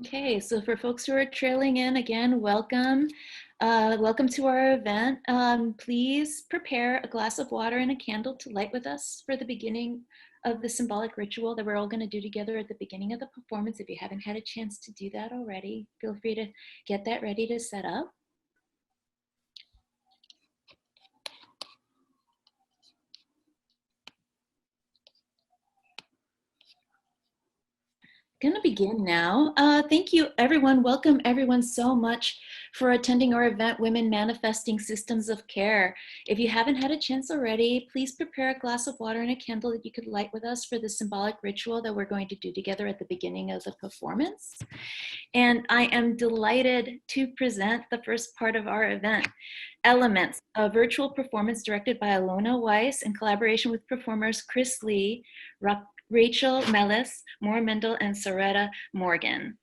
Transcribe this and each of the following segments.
Okay, so for folks who are trailing in, again, welcome. Welcome to our event. Please prepare a glass of water and a candle to light with us for the beginning of the symbolic ritual that we're all going to do together at the beginning of the performance. If you haven't had a chance to do that already, feel free to get that ready to set up. Going to begin now. Thank you, everyone. Welcome, everyone, so much for attending our event, Women Manifesting Systems of Care. If you haven't had a chance already, please prepare a glass of water and a candle that you could light with us for the symbolic ritual that we're going to do together at the beginning of the performance. And I am delighted to present the first part of our event, Elements, a virtual performance directed by Alona Weiss in collaboration with performers Kris Lee, Rachel Mellis, Mendel, and Saretta Morgan.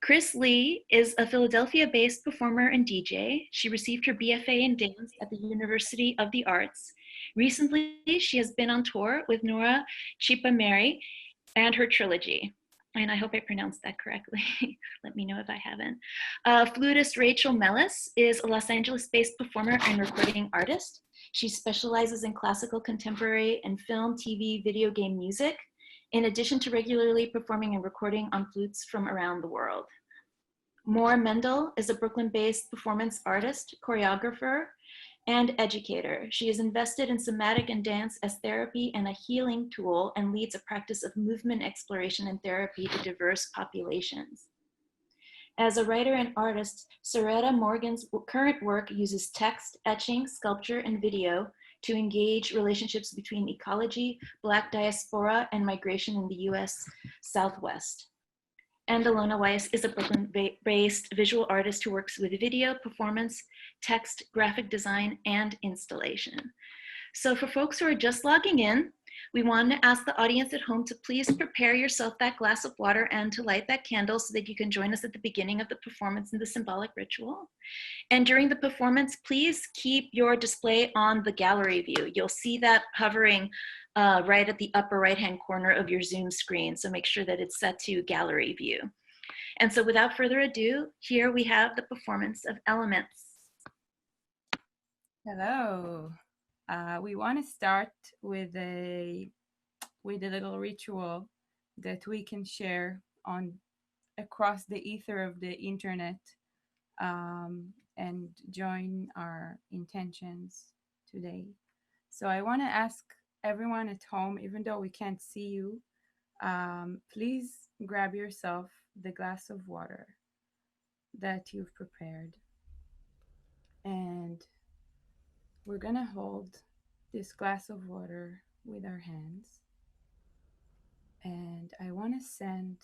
Kris Lee is a Philadelphia-based performer and DJ. She received her BFA in dance at the University of the Arts. Recently, she has been on tour with Nora Chipa Mary and her trilogy. And I hope I pronounced that correctly. Let me know if I haven't. Flutist Rachel Mellis is a Los Angeles-based performer and recording artist. She specializes in classical, contemporary, and film, TV, video game music, in addition to regularly performing and recording on flutes from around the world. Mendel is a Brooklyn-based performance artist, choreographer, and educator. She is invested in somatic and dance as therapy and a healing tool, and leads a practice of movement exploration and therapy to diverse populations. As a writer and artist, Saretta Morgan's current work uses text, etching, sculpture, and video to engage relationships between ecology, Black diaspora, and migration in the US Southwest. And Alona Weiss is a Brooklyn-based visual artist who works with video, performance, text, graphic design, and installation. So for folks who are just logging in, we want to ask the audience at home to please prepare yourself that glass of water and to light that candle so that you can join us at the beginning of the performance in the symbolic ritual. And during the performance, please keep your display on the gallery view. You'll see that hovering right at the upper right-hand corner of your Zoom screen. So make sure that it's set to gallery view. And so without further ado, here we have the performance of Elements. Hello. We want to start with a little ritual that we can share across the ether of the internet, and join our intentions today. So I want to ask everyone at home, even though we can't see you, please grab yourself the glass of water that you've prepared, and we're gonna hold this glass of water with our hands, and I want to send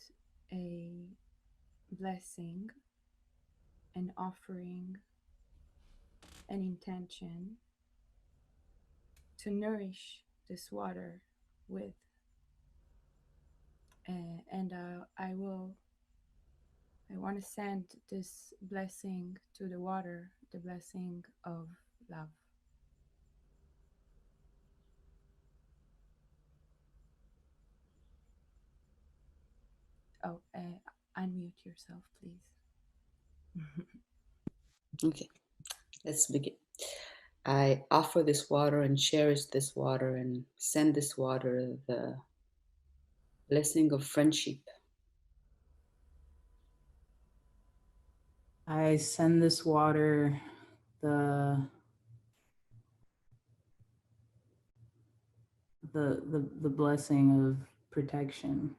a blessing, an offering, an intention to nourish this water with. I want to send this blessing to the water, the blessing of love. Oh, unmute yourself, please. Okay, let's begin. I offer this water and cherish this water and send this water the blessing of friendship. I send this water the blessing of protection.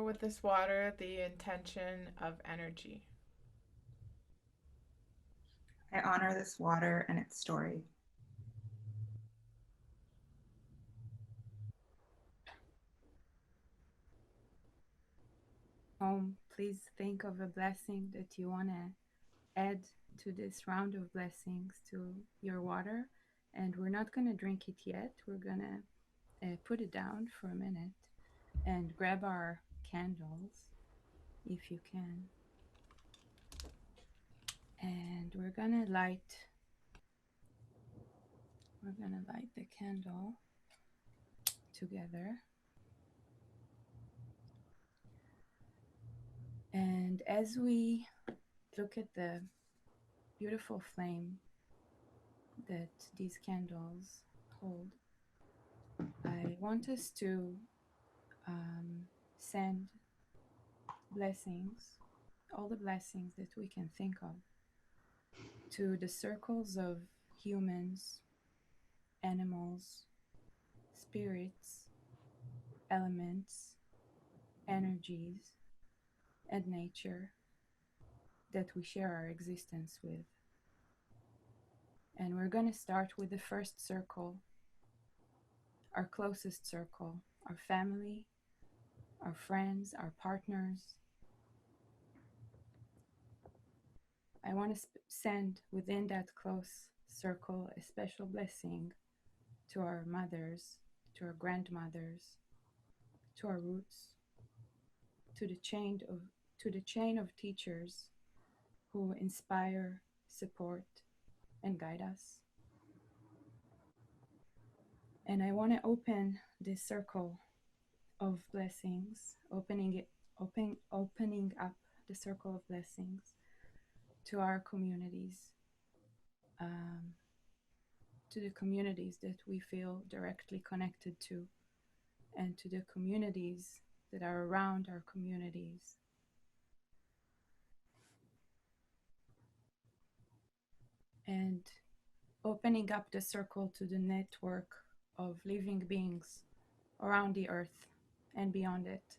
With this water, the intention of energy. I honor this water and its story. Please think of a blessing that you want to add to this round of blessings to your water. And we're not going to drink it yet. We're going to put it down for a minute and grab our candles, if you can. And we're going to light the candle together. And as we look at the beautiful flame that these candles hold, I want us to send blessings, all the blessings that we can think of, to the circles of humans, animals, spirits, elements, energies, and nature that we share our existence with. And we're going to start with the first circle, our closest circle, our family, our friends, our partners. I want to send within that close circle a special blessing to our mothers, to our grandmothers, to our roots, to the chain of teachers who inspire, support, and guide us. And I want to open this circle of blessings, opening up the circle of blessings to our communities, to the communities that we feel directly connected to, and to the communities that are around our communities. And opening up the circle to the network of living beings around the earth and beyond it.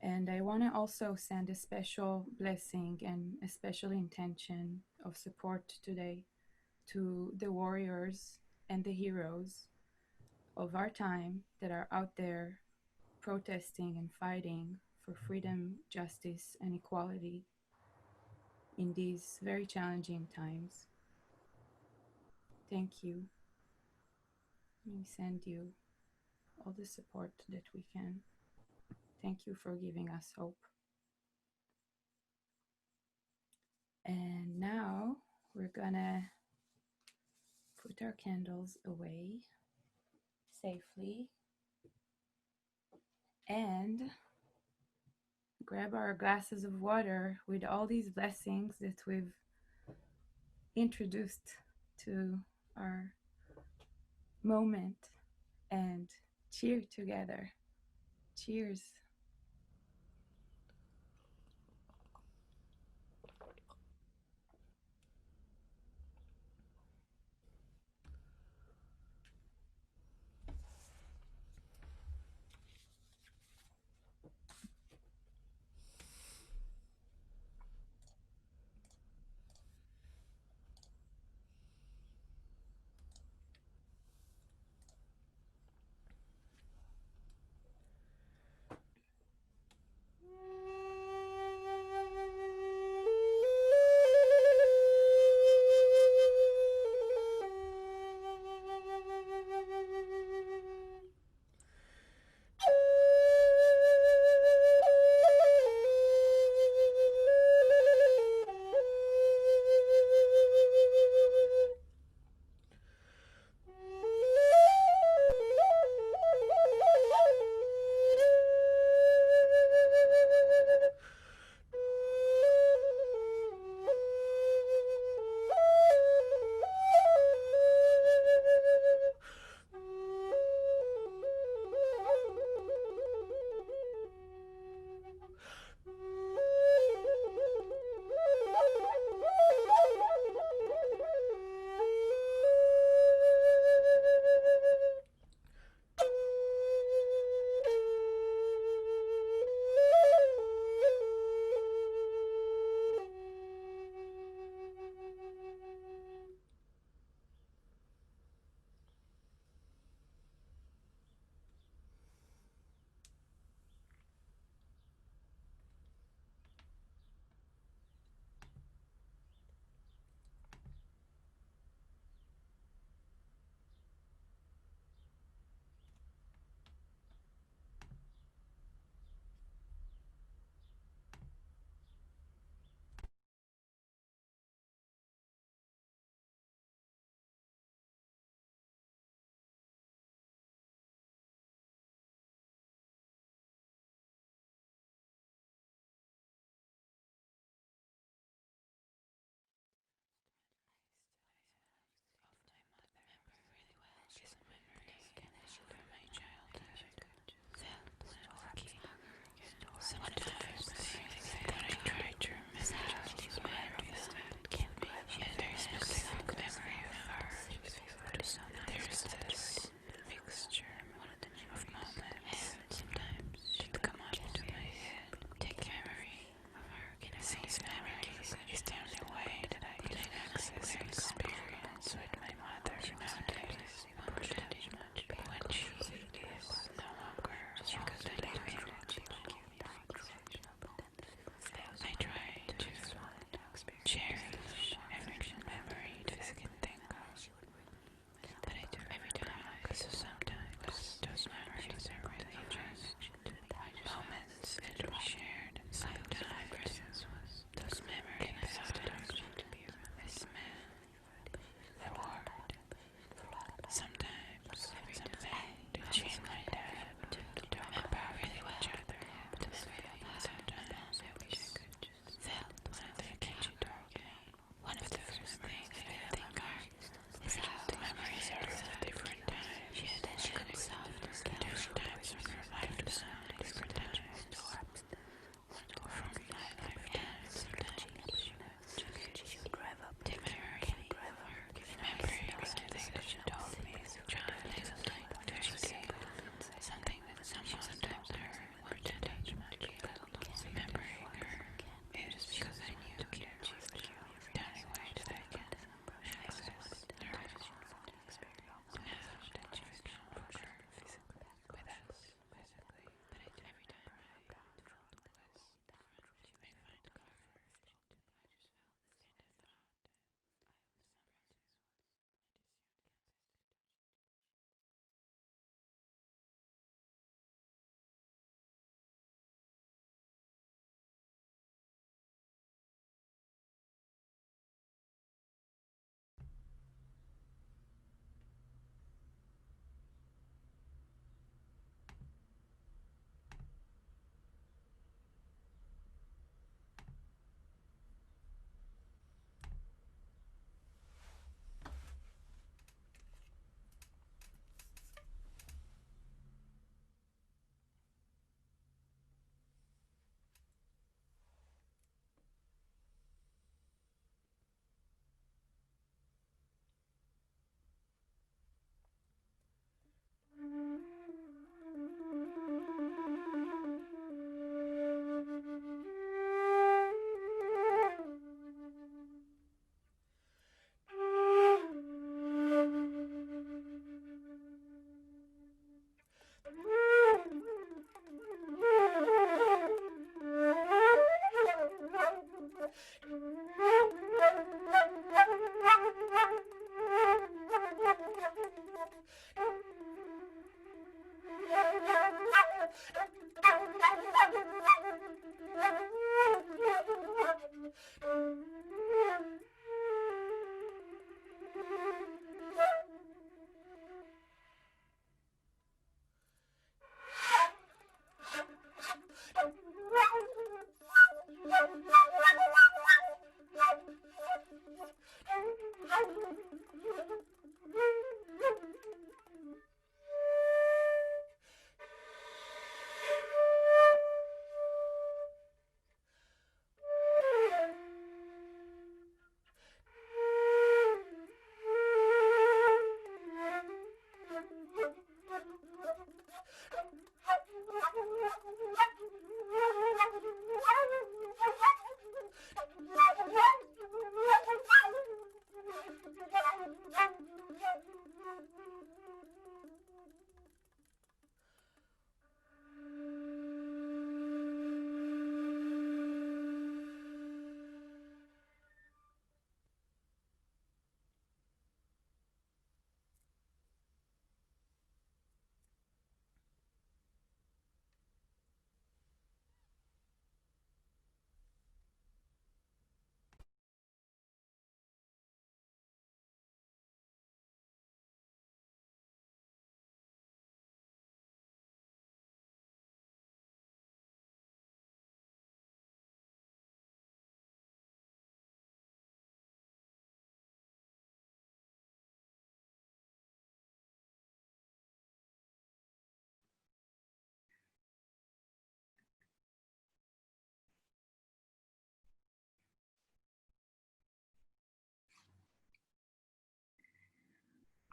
And I want to also send a special blessing and a special intention of support today to the warriors and the heroes of our time that are out there protesting and fighting for freedom, justice, and equality in these very challenging times. Thank you. We send you all the support that we can. Thank you for giving us hope. And now we're gonna put our candles away safely and grab our glasses of water with all these blessings that we've introduced to our moment and cheer together. Cheers.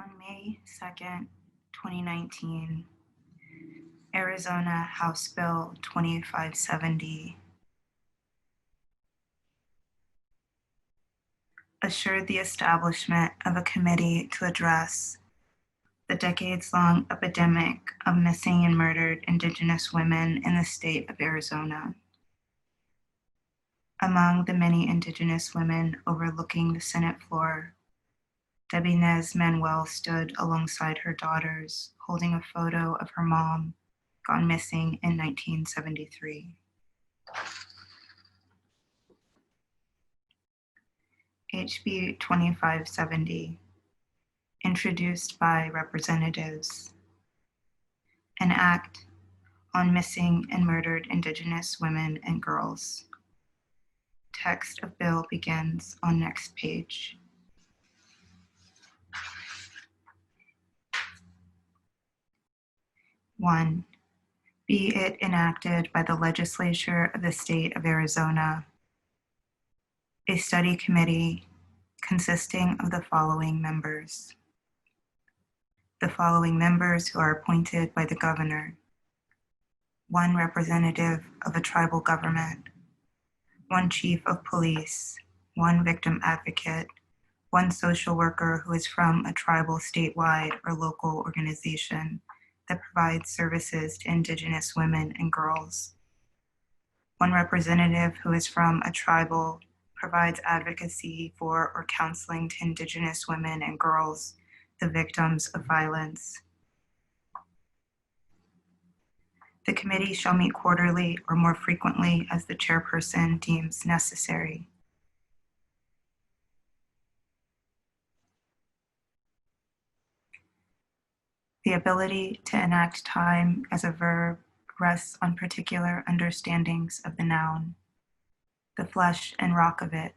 On May 2nd, 2019, Arizona House Bill 2570 assured the establishment of a committee to address the decades-long epidemic of missing and murdered Indigenous women in the state of Arizona. Among the many Indigenous women overlooking the Senate floor, Debbie Nez Manuel stood alongside her daughters, holding a photo of her mom, gone missing in 1973. HB 2570, introduced by representatives, an act on missing and murdered Indigenous women and girls. Text of bill begins on next page. One, be it enacted by the legislature of the state of Arizona, a study committee consisting of the following members. The following members who are appointed by the governor: one representative of a tribal government, one chief of police, one victim advocate, one social worker who is from a tribal, statewide, or local organization that provides services to Indigenous women and girls, one representative who is from a tribal, provides advocacy for or counseling to Indigenous women and girls, the victims of violence. The committee shall meet quarterly or more frequently as the chairperson deems necessary. The ability to enact time as a verb rests on particular understandings of the noun, the flesh and rock of it.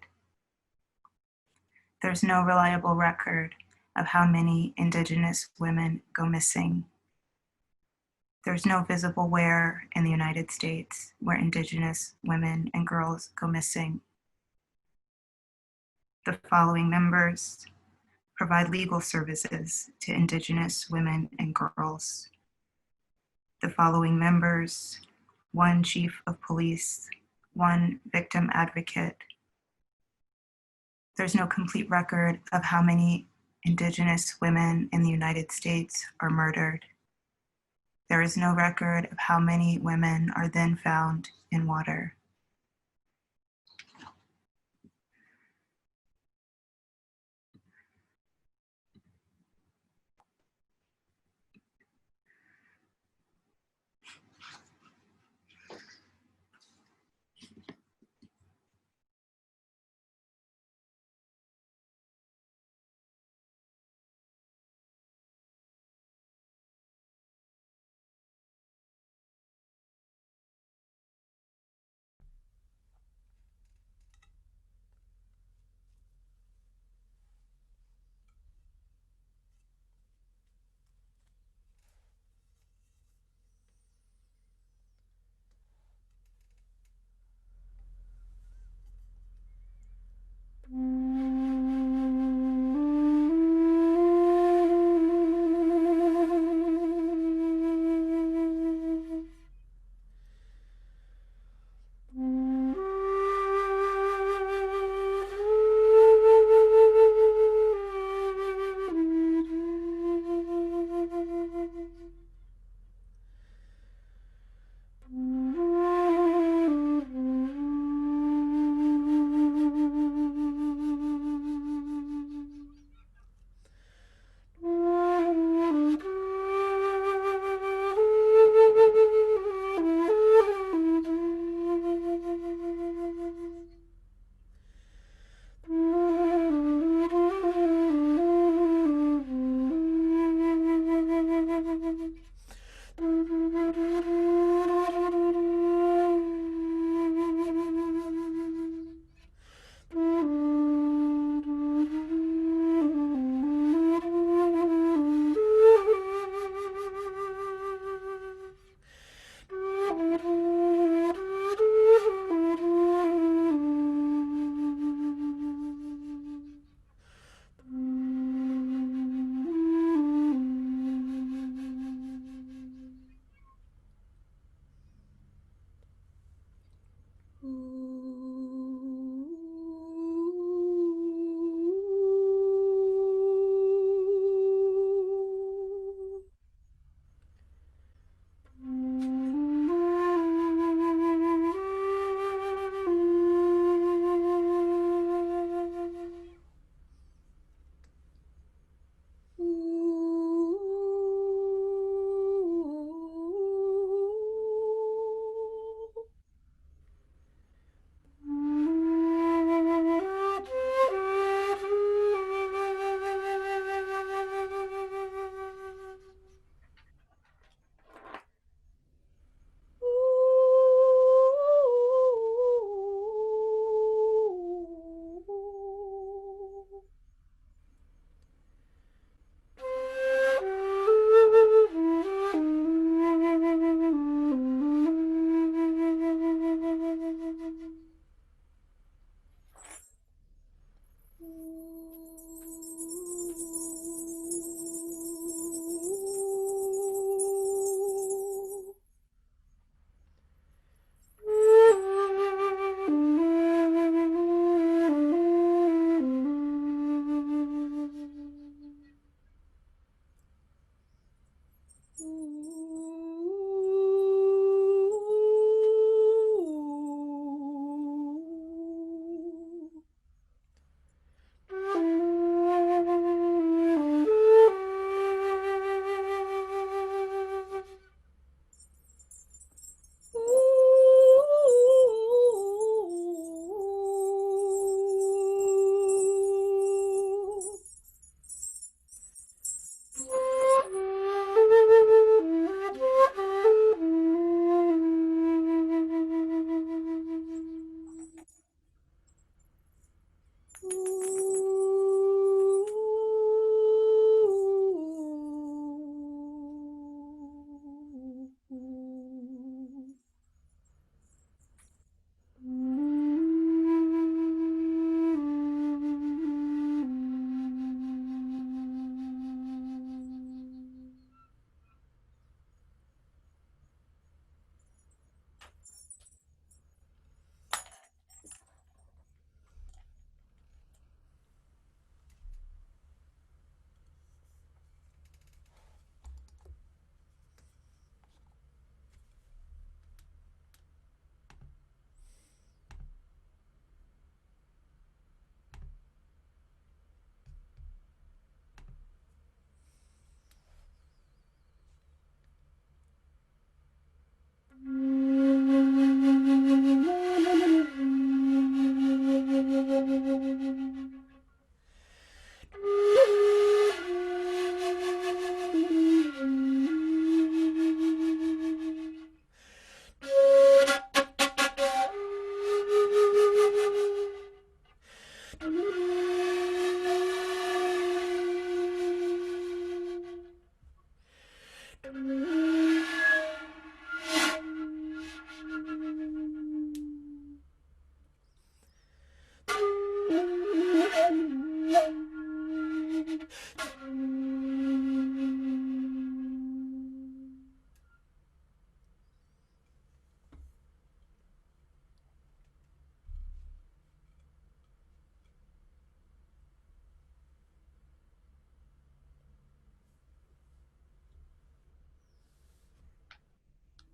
There's no reliable record of how many Indigenous women go missing. There's no visible where in the United States where Indigenous women and girls go missing. The following members provide legal services to Indigenous women and girls. The following members: one chief of police, one victim advocate. There's no complete record of how many Indigenous women in the United States are murdered. There is no record of how many women are then found in water.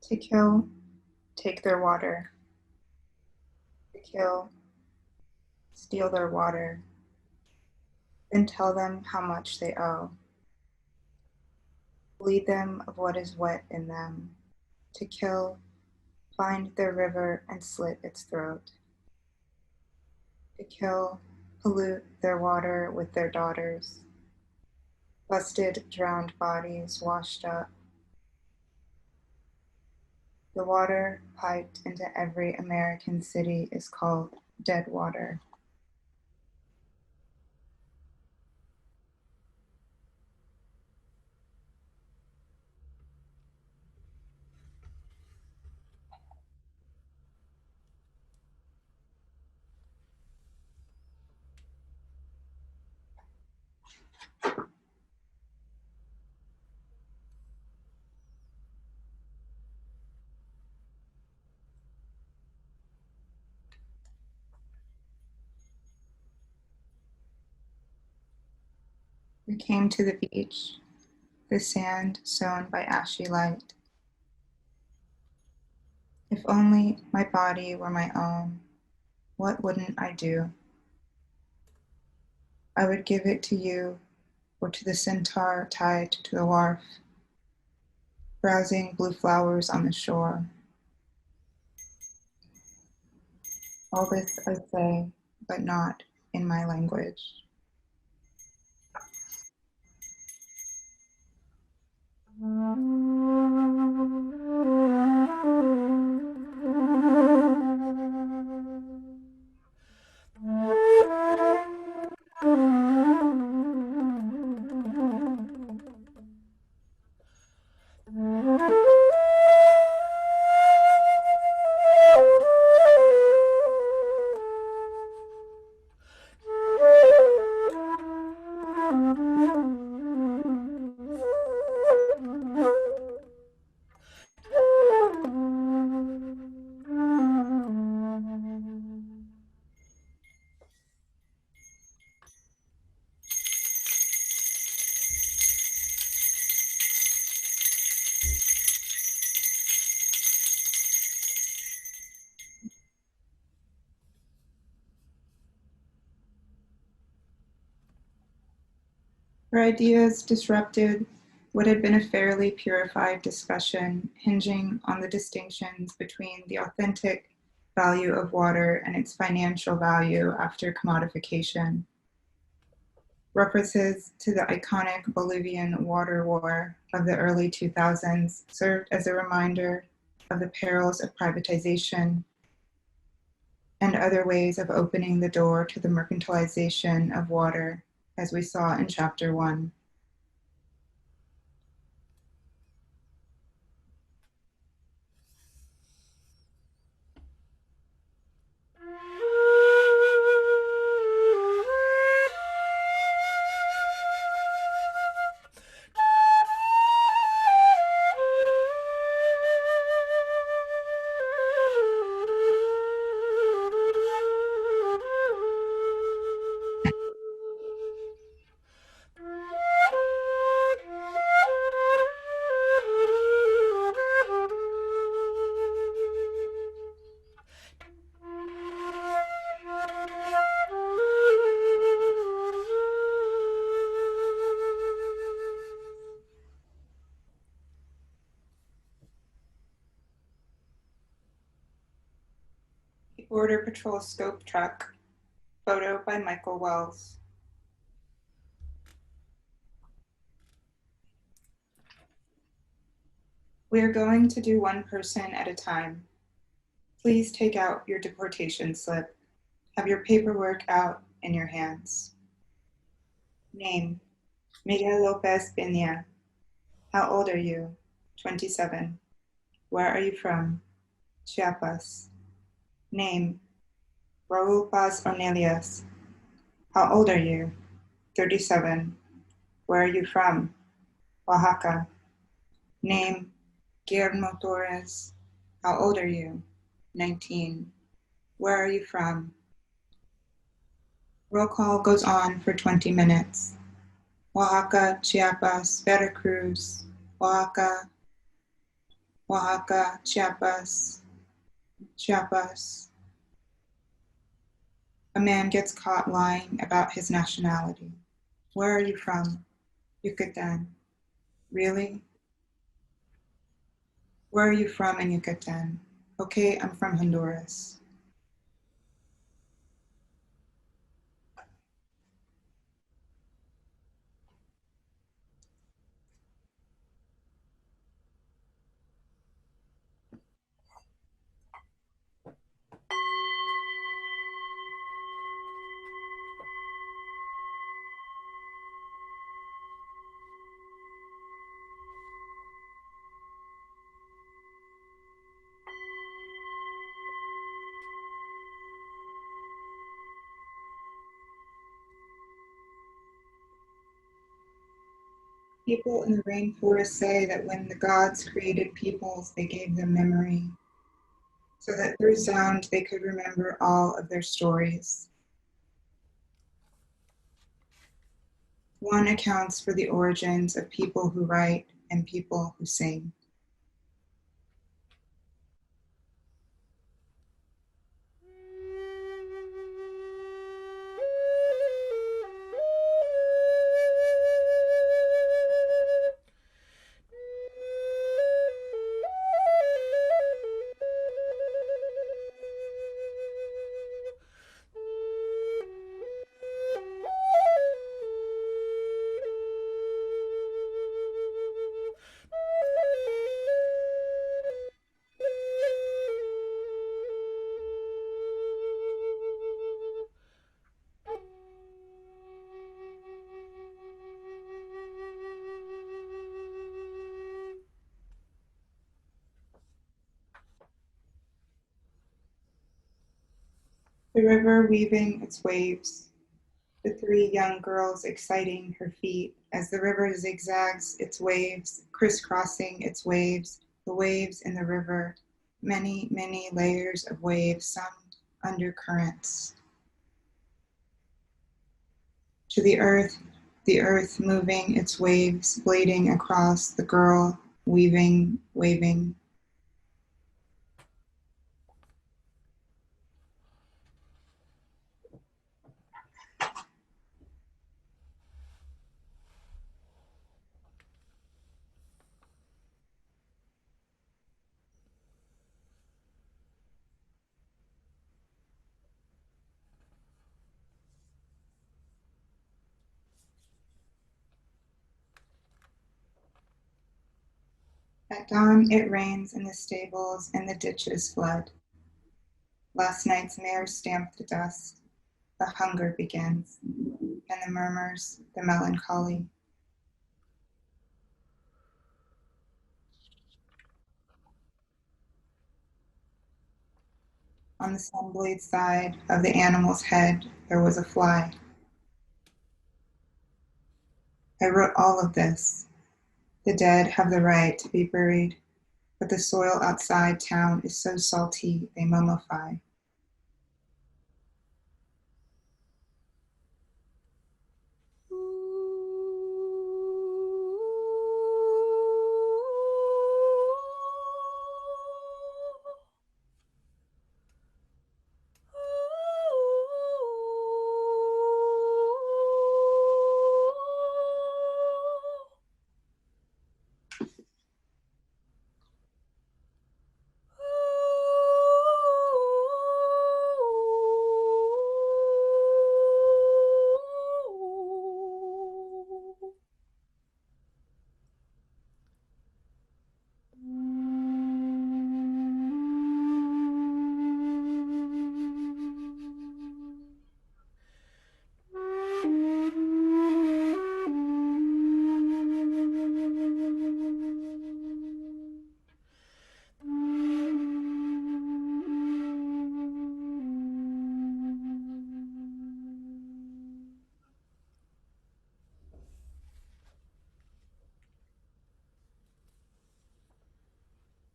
To kill, take their water. To kill, steal their water. Then tell them how much they owe. Bleed them of what is wet in them. To kill, find their river and slit its throat. To kill, pollute their water with their daughters. Busted, drowned bodies washed up. The water piped into every American city is called dead water. We came to the beach, the sand sown by ashy light. If only my body were my own, what wouldn't I do? I would give it to you or to the centaur tied to the wharf, browsing blue flowers on the shore. All this I say, but not in my language. Her ideas disrupted what had been a fairly purified discussion, hinging on the distinctions between the authentic value of water and its financial value after commodification. References to the iconic Bolivian water war of the early 2000s served as a reminder of the perils of privatization and other ways of opening the door to the mercantilization of water, as we saw in Chapter 1. Border Patrol Scope Truck, photo by Michael Wells. We are going to do one person at a time. Please take out your deportation slip. Have your paperwork out in your hands. Name, Miguel Lopez Peña. How old are you? 27. Where are you from? Chiapas. Name, Raul Paz Ornelius. How old are you? 37. Where are you from? Oaxaca. Name, Guillermo Torres. How old are you? 19. Where are you from? Roll call goes on for 20 minutes. Oaxaca, Chiapas, Veracruz, Oaxaca. Oaxaca, Chiapas, Chiapas. A man gets caught lying about his nationality. Where are you from? Yucatan. Really? Where are you from in Yucatan? Okay, I'm from Honduras. People in the rainforest say that when the gods created peoples, they gave them memory, so that through sound they could remember all of their stories. One accounts for the origins of people who write and people who sing. The river weaving its waves, the three young girls exciting her feet as the river zigzags its waves, crisscrossing its waves, the waves in the river, many, many layers of waves, some undercurrents. To the earth moving its waves, blading across the girl, weaving, waving. At dawn, it rains in the stables and the ditches flood. Last night's mare stamped the dust. The hunger begins, and the murmurs, the melancholy. On the sunblade side of the animal's head, there was a fly. I wrote all of this. The dead have the right to be buried, but the soil outside town is so salty they mummify.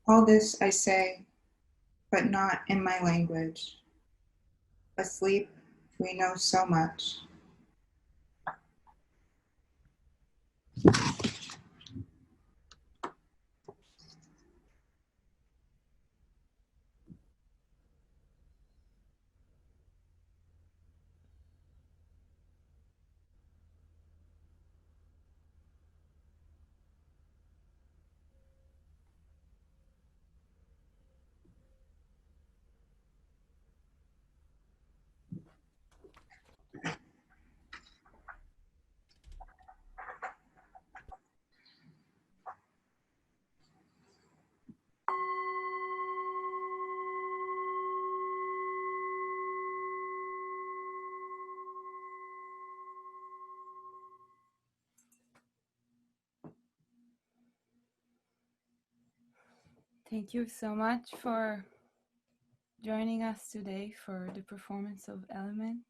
All this I say, but not in my language. Asleep, we know so much. Thank you so much for joining us today for the performance of Elements.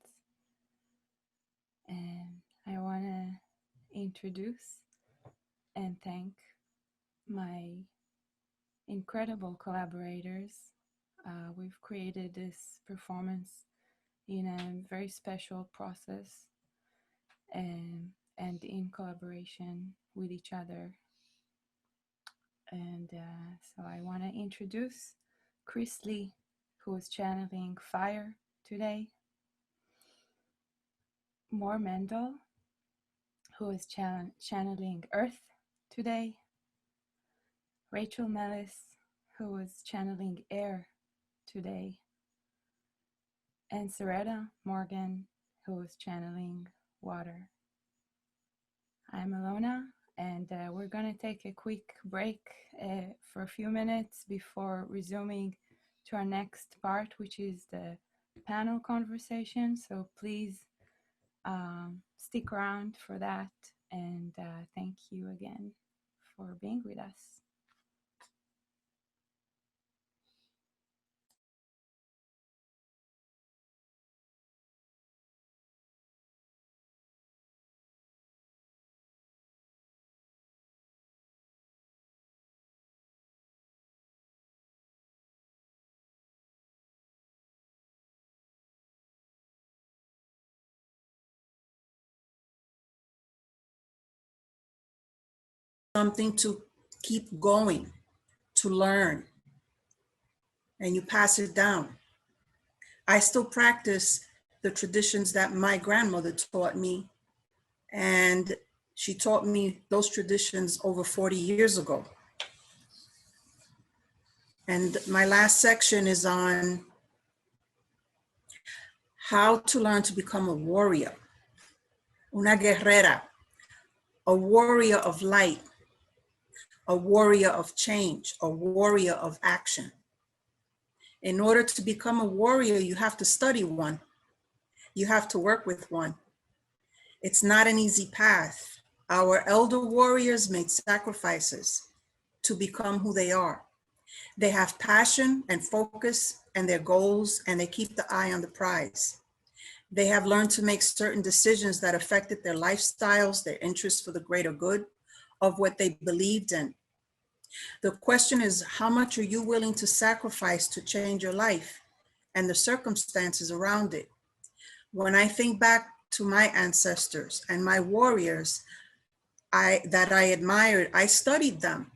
And I want to introduce and thank my incredible collaborators. We've created this performance in a very special process and in collaboration with each other. And so I want to introduce Kris, who is channeling fire today. Mendel, who is channeling earth today. Rachel Mellis, who is channeling air today. And Saretta Morgan, who is channeling water. I'm Alona, and we're going to take a quick break for a few minutes before resuming to our next part, which is the panel conversation. So please stick around for that, and thank you again for being with us. Something to keep going, to learn, and you pass it down. I still practice the traditions that my grandmother taught me, and she taught me those traditions over 40 years ago. And my last section is on how to learn to become a warrior, una guerrera, a warrior of light, a warrior of change, a warrior of action. In order to become a warrior, you have to study one. You have to work with one. It's not an easy path. Our elder warriors made sacrifices to become who they are. They have passion and focus and their goals, and they keep the eye on the prize. They have learned to make certain decisions that affected their lifestyles, their interests for the greater good of what they believed in. The question is, how much are you willing to sacrifice to change your life and the circumstances around it? When I think back to my ancestors and my warriors that I admired, I studied them,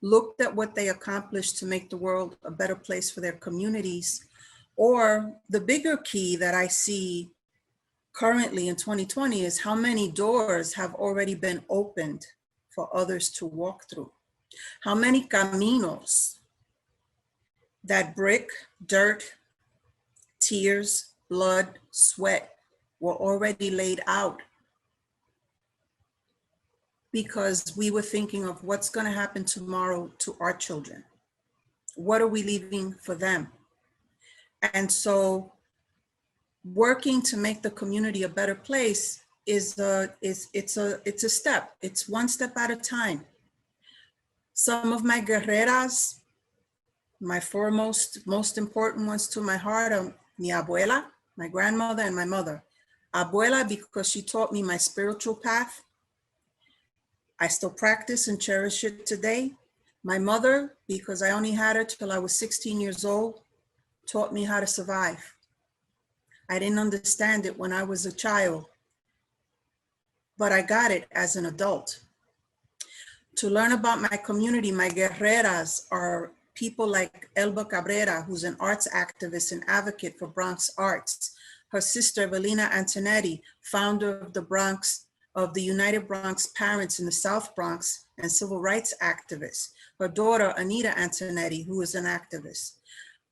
looked at what they accomplished to make the world a better place for their communities. Or the bigger key that I see currently in 2020 is how many doors have already been opened for others to walk through. How many caminos that brick, dirt, tears, blood, sweat were already laid out because we were thinking of what's going to happen tomorrow to our children. What are we leaving for them? And so working to make the community a better place it's a step. It's one step at a time. Some of my guerreras, my foremost, most important ones to my heart are mi abuela, my grandmother, and my mother. Abuela, because she taught me my spiritual path. I still practice and cherish it today. My mother, because I only had her till I was 16 years old, taught me how to survive. I didn't understand it when I was a child, but I got it as an adult. To learn about my community, my guerreras are people like Elba Cabrera, who's an arts activist and advocate for Bronx arts. Her sister, Evelina Antonetti, founder of the United Bronx Parents in the South Bronx and civil rights activist. Her daughter, Anita Antonetti, who is an activist.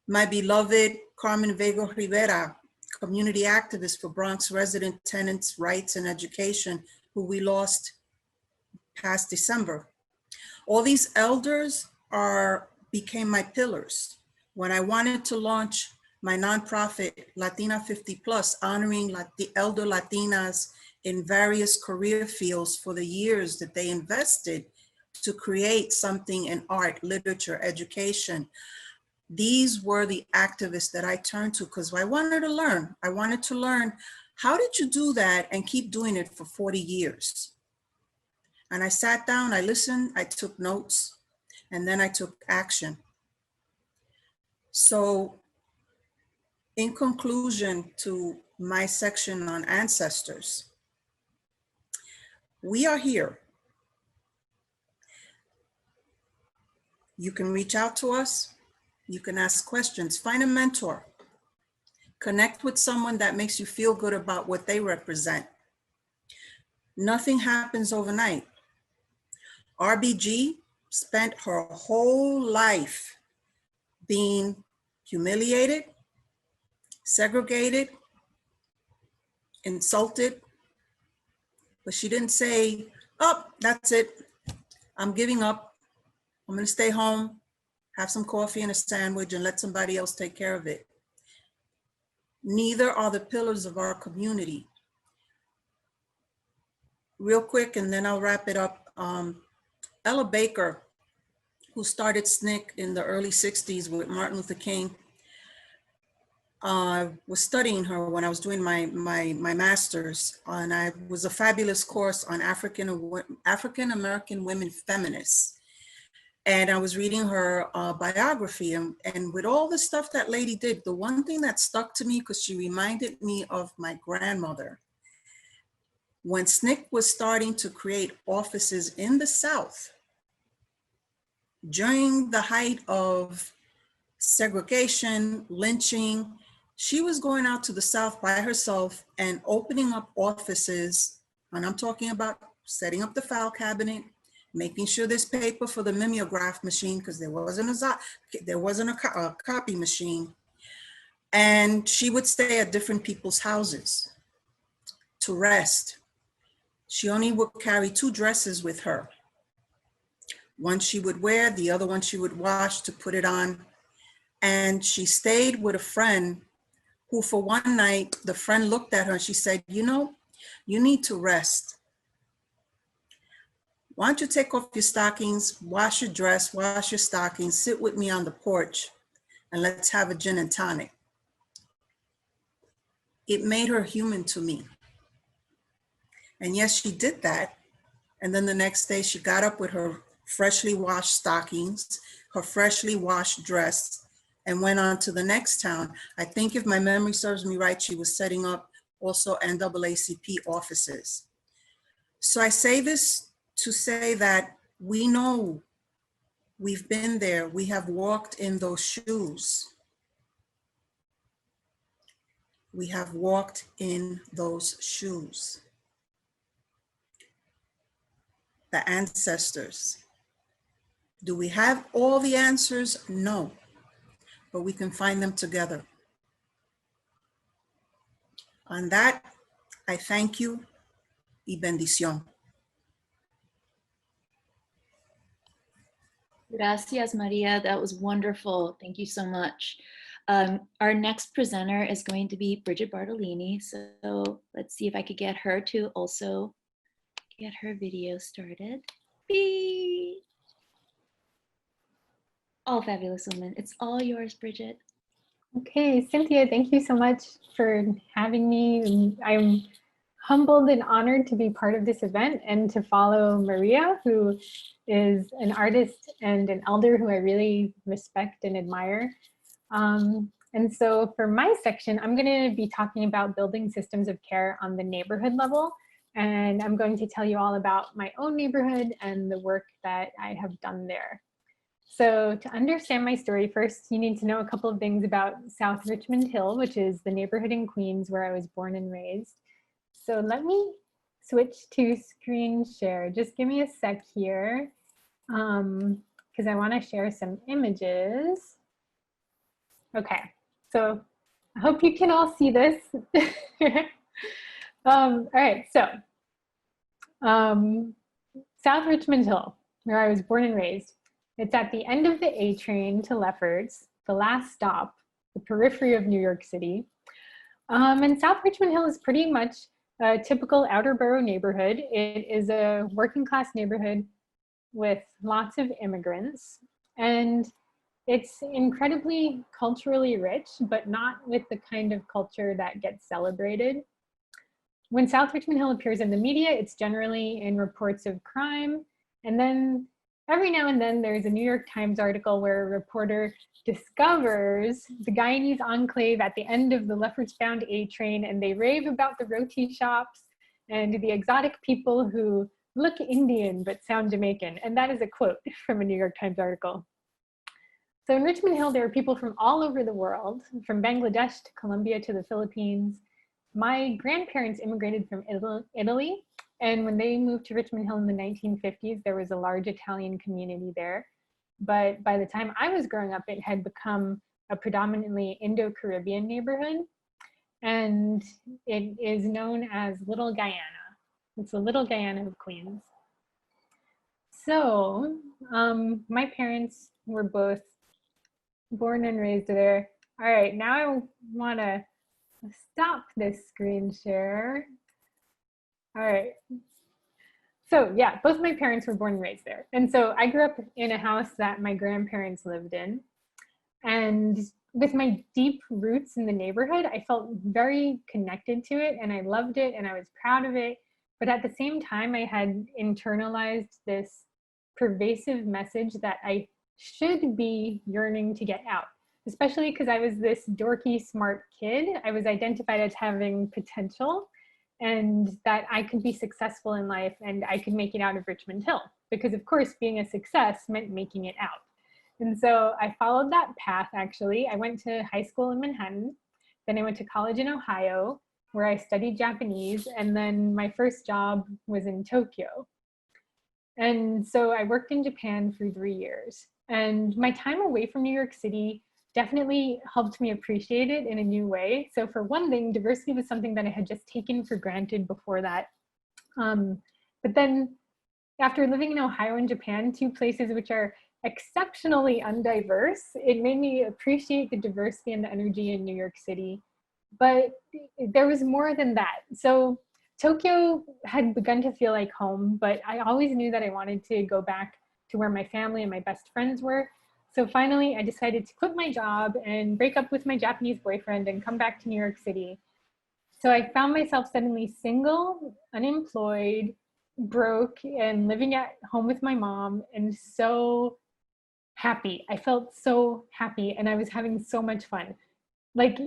My beloved Carmen Vega Rivera, community activist for Bronx resident tenants' rights and education, who we lost past December. All these elders became my pillars. When I wanted to launch my nonprofit, Latina 50 Plus, honoring the elder Latinas in various career fields for the years that they invested to create something in art, literature, education. These were the activists that I turned to because I wanted to learn. I wanted to learn, how did you do that and keep doing it for 40 years? And I sat down, I listened, I took notes, and then I took action. So in conclusion to my section on ancestors, we are here. You can reach out to us. You can ask questions, find a mentor, connect with someone that makes you feel good about what they represent. Nothing happens overnight. RBG spent her whole life being humiliated, segregated, insulted, but she didn't say, oh, that's it, I'm giving up, I'm gonna stay home, have some coffee and a sandwich and let somebody else take care of it. Neither are the pillars of our community. Real quick, and then I'll wrap it up. Ella Baker, who started SNCC in the early 60s with Martin Luther King, was studying her when I was doing my master's, and I was a fabulous course on African-American women feminists. And I was reading her biography, and with all the stuff that lady did, the one thing that stuck to me, because she reminded me of my grandmother, when SNCC was starting to create offices in the South, during the height of segregation, lynching, she was going out to the South by herself and opening up offices, and I'm talking about setting up the file cabinet, making sure there's paper for the mimeograph machine because there wasn't a copy machine. And she would stay at different people's houses to rest. She only would carry 2 dresses with her. One she would wear, the other one she would wash to put it on. And she stayed with a friend who, for one night, the friend looked at her and she said, you know, you need to rest. Why don't you take off your stockings, wash your dress, wash your stockings, sit with me on the porch, and let's have a gin and tonic. It made her human to me. And yes, she did that. And then the next day she got up with her freshly washed stockings, her freshly washed dress, and went on to the next town. I think if my memory serves me right, she was setting up also NAACP offices. So I say this to say that we know, we've been there, we have walked in those shoes. We have walked in those shoes. The ancestors. Do we have all the answers? No, but we can find them together. On that, I thank you y bendición. Gracias, Maria. That was wonderful. Thank you so much. Our next presenter is going to be Bridget Bartolini. So let's see if I could get her to also get her video started. Beep. All fabulous women. It's all yours, Bridget. Okay, Cynthia, thank you so much for having me. I'm humbled and honored to be part of this event and to follow Maria, who is an artist and an elder who I really respect and admire. And so for my section, I'm going to be talking about building systems of care on the neighborhood level. And I'm going to tell you all about my own neighborhood and the work that I have done there. So to understand my story, first you need to know a couple of things about South Richmond Hill, which is the neighborhood in Queens where I was born and raised. So let me switch to screen share. Just give me a sec here, because I want to share some images. Okay, so I hope you can all see this. All right, so South Richmond Hill, where I was born and raised. It's at the end of the A train to Lefferts, the last stop, the periphery of New York City. And South Richmond Hill is pretty much a typical outer borough neighborhood. It is a working class neighborhood with lots of immigrants, and it's incredibly culturally rich, but not with the kind of culture that gets celebrated. When South Richmond Hill appears in the media, it's generally in reports of crime. And then every now and then there's a New York Times article where a reporter discovers the Guyanese enclave at the end of the leftward bound A train, and they rave about the roti shops and the exotic people who look Indian but sound Jamaican. And that is a quote from a New York Times article. So in Richmond Hill, there are people from all over the world, from Bangladesh to Colombia to the Philippines. My grandparents immigrated from Italy, and when they moved to Richmond Hill in the 1950s, there was a large Italian community there. But by the time I was growing up, it had become a predominantly Indo-Caribbean neighborhood, and it is known as Little Guyana. It's the Little Guyana of Queens. So my parents were both born and raised there. All right, now I want to stop this screen share. All right. So yeah, both my parents were born and raised there. And so I grew up in a house that my grandparents lived in. And with my deep roots in the neighborhood, I felt very connected to it, and I loved it and I was proud of it. But at the same time, I had internalized this pervasive message that I should be yearning to get out, especially because I was this dorky, smart kid. I was identified as having potential, and that I could be successful in life and I could make it out of Richmond Hill, because of course being a success meant making it out. And so I followed that path. Actually, I went to high school in Manhattan, then I went to college in Ohio where I studied Japanese, and then my first job was in Tokyo. And so I worked in Japan for 3 years, and my time away from New York City definitely helped me appreciate it in a new way. So for one thing, diversity was something that I had just taken for granted before that. But then after living in Ohio and Japan, two places which are exceptionally undiverse, it made me appreciate the diversity and the energy in New York City. But there was more than that. So Tokyo had begun to feel like home, but I always knew that I wanted to go back to where my family and my best friends were. So finally, I decided to quit my job and break up with my Japanese boyfriend and come back to New York City. So I found myself suddenly single, unemployed, broke, and living at home with my mom, and so happy. I felt so happy, and I was having so much fun. Like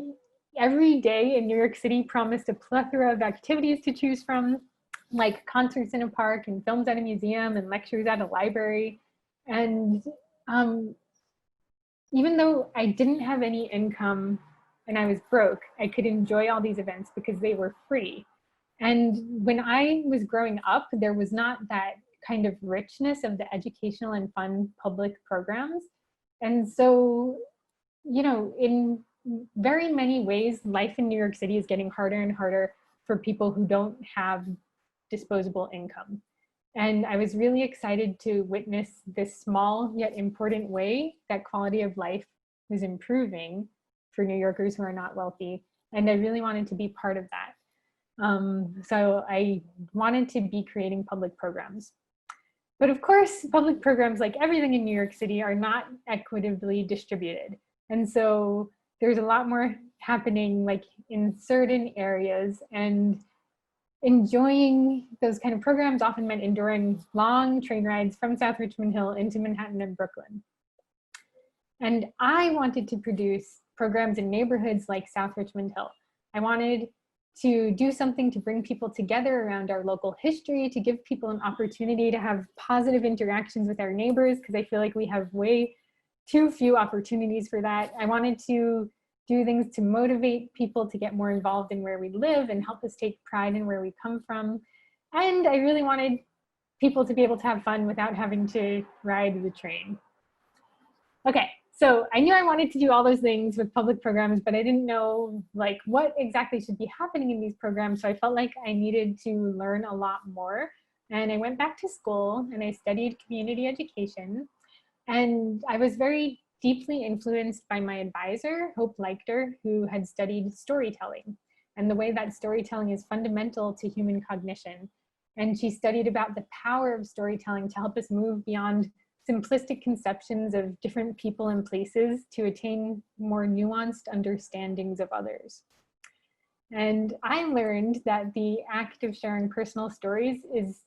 every day in New York City promised a plethora of activities to choose from, like concerts in a park and films at a museum and lectures at a library. And even though I didn't have any income and I was broke, I could enjoy all these events because they were free. And when I was growing up, there was not that kind of richness of the educational and fun public programs. And so, you know, in very many ways, life in New York City is getting harder and harder for people who don't have disposable income. And I was really excited to witness this small yet important way that quality of life was improving for New Yorkers who are not wealthy. And I really wanted to be part of that. So I wanted to be creating public programs. But of course, public programs, like everything in New York City, are not equitably distributed. And so there's a lot more happening like in certain areas, and enjoying those kind of programs often meant enduring long train rides from South Richmond Hill into Manhattan and Brooklyn. And I wanted to produce programs in neighborhoods like South Richmond Hill. I wanted to do something to bring people together around our local history, to give people an opportunity to have positive interactions with our neighbors, because I feel like we have way too few opportunities for that. I wanted to do things to motivate people to get more involved in where we live and help us take pride in where we come from. And I really wanted people to be able to have fun without having to ride the train. Okay, so I knew I wanted to do all those things with public programs, but I didn't know like what exactly should be happening in these programs. So I felt like I needed to learn a lot more. And I went back to school and I studied community education. And I was very deeply influenced by my advisor, Hope Leichter, who had studied storytelling and the way that storytelling is fundamental to human cognition. And she studied about the power of storytelling to help us move beyond simplistic conceptions of different people and places to attain more nuanced understandings of others. And I learned that the act of sharing personal stories is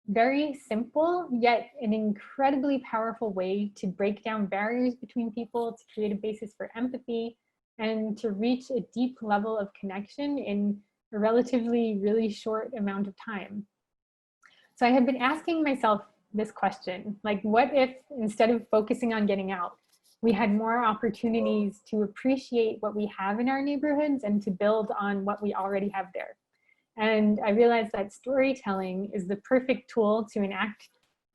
very simple, yet an incredibly powerful way to break down barriers between people, to create a basis for empathy, and to reach a deep level of connection in a relatively really short amount of time. So I have been asking myself this question, like, what if instead of focusing on getting out, we had more opportunities to appreciate what we have in our neighborhoods and to build on what we already have there? And I realized that storytelling is the perfect tool to enact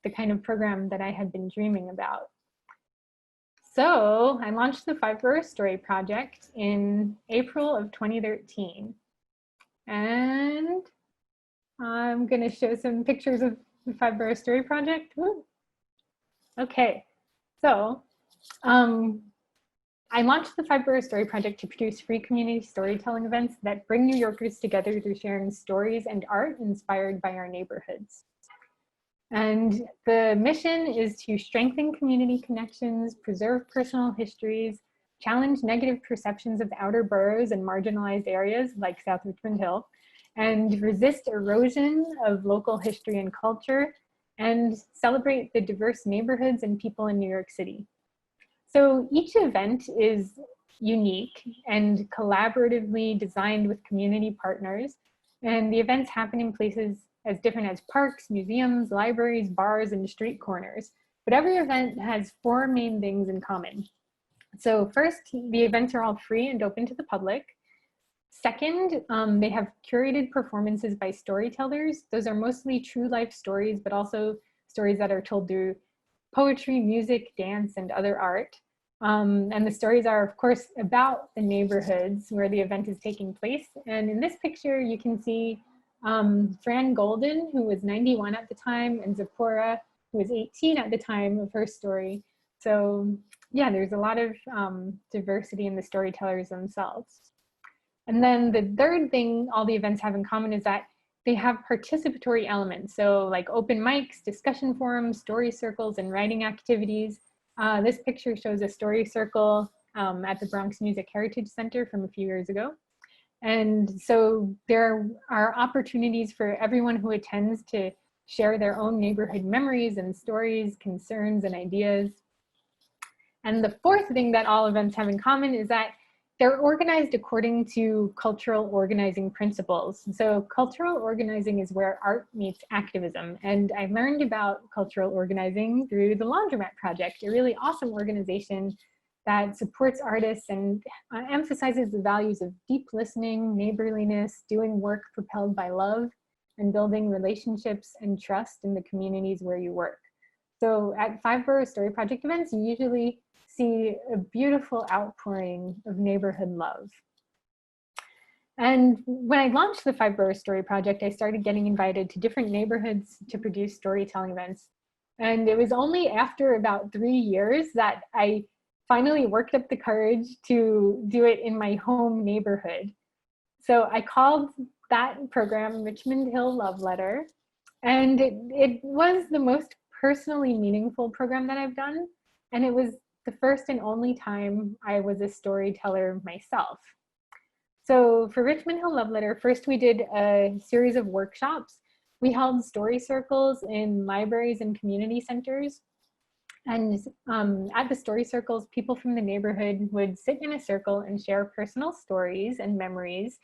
the kind of program that I had been dreaming about. So I launched the 5 Boro Story Project in April of 2013. And I'm going to show some pictures of the 5 Boro Story Project. Woo. Okay, so I launched the 5 Boro Story Project to produce free community storytelling events that bring New Yorkers together through sharing stories and art inspired by our neighborhoods. And the mission is to strengthen community connections, preserve personal histories, challenge negative perceptions of outer boroughs and marginalized areas like South Richmond Hill, and resist erosion of local history and culture, and celebrate the diverse neighborhoods and people in New York City. So each event is unique and collaboratively designed with community partners, and the events happen in places as different as parks, museums, libraries, bars, and street corners. But every event has 4 main things in common. So first, the events are all free and open to the public. Second, they have curated performances by storytellers. Those are mostly true life stories, but also stories that are told through poetry, music, dance, and other art. And the stories are, of course, about the neighborhoods where the event is taking place. And in this picture, you can see Fran Golden, who was 91 at the time, and Zipporah, who was 18 at the time of her story. So yeah, there's a lot of diversity in the storytellers themselves. And then the third thing all the events have in common is that they have participatory elements. So like open mics, discussion forums, story circles, and writing activities. This picture shows a story circle at the Bronx Music Heritage Center from a few years ago. And so there are opportunities for everyone who attends to share their own neighborhood memories and stories, concerns, and ideas. And the fourth thing that all events have in common is that they're organized according to cultural organizing principles. So cultural organizing is where art meets activism. And I learned about cultural organizing through the Laundromat Project, a really awesome organization that supports artists and emphasizes the values of deep listening, neighborliness, doing work propelled by love, and building relationships and trust in the communities where you work. So at 5 Boro Story Project events, you usually see a beautiful outpouring of neighborhood love. And when I launched the 5 Boro Story Project, I started getting invited to different neighborhoods to produce storytelling events. And it was only after about 3 years that I finally worked up the courage to do it in my home neighborhood. So I called that program Richmond Hill Love Letter. And it was the most personally meaningful program that I've done. And it was the first and only time I was a storyteller myself. So for Richmond Hill Love Letter, first we did a series of workshops. We held story circles in libraries and community centers. And at the story circles, people from the neighborhood would sit in a circle and share personal stories and memories.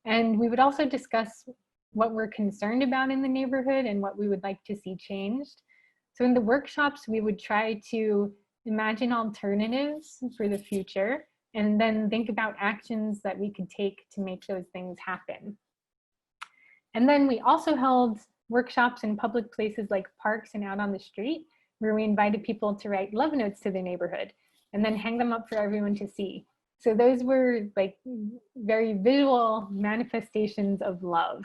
And we would also discuss what we're concerned about in the neighborhood and what we would like to see changed. So in the workshops, we would try to imagine alternatives for the future and then think about actions that we could take to make those things happen. And then we also held workshops in public places like parks and out on the street, where we invited people to write love notes to the neighborhood and then hang them up for everyone to see. So those were like very visual manifestations of love.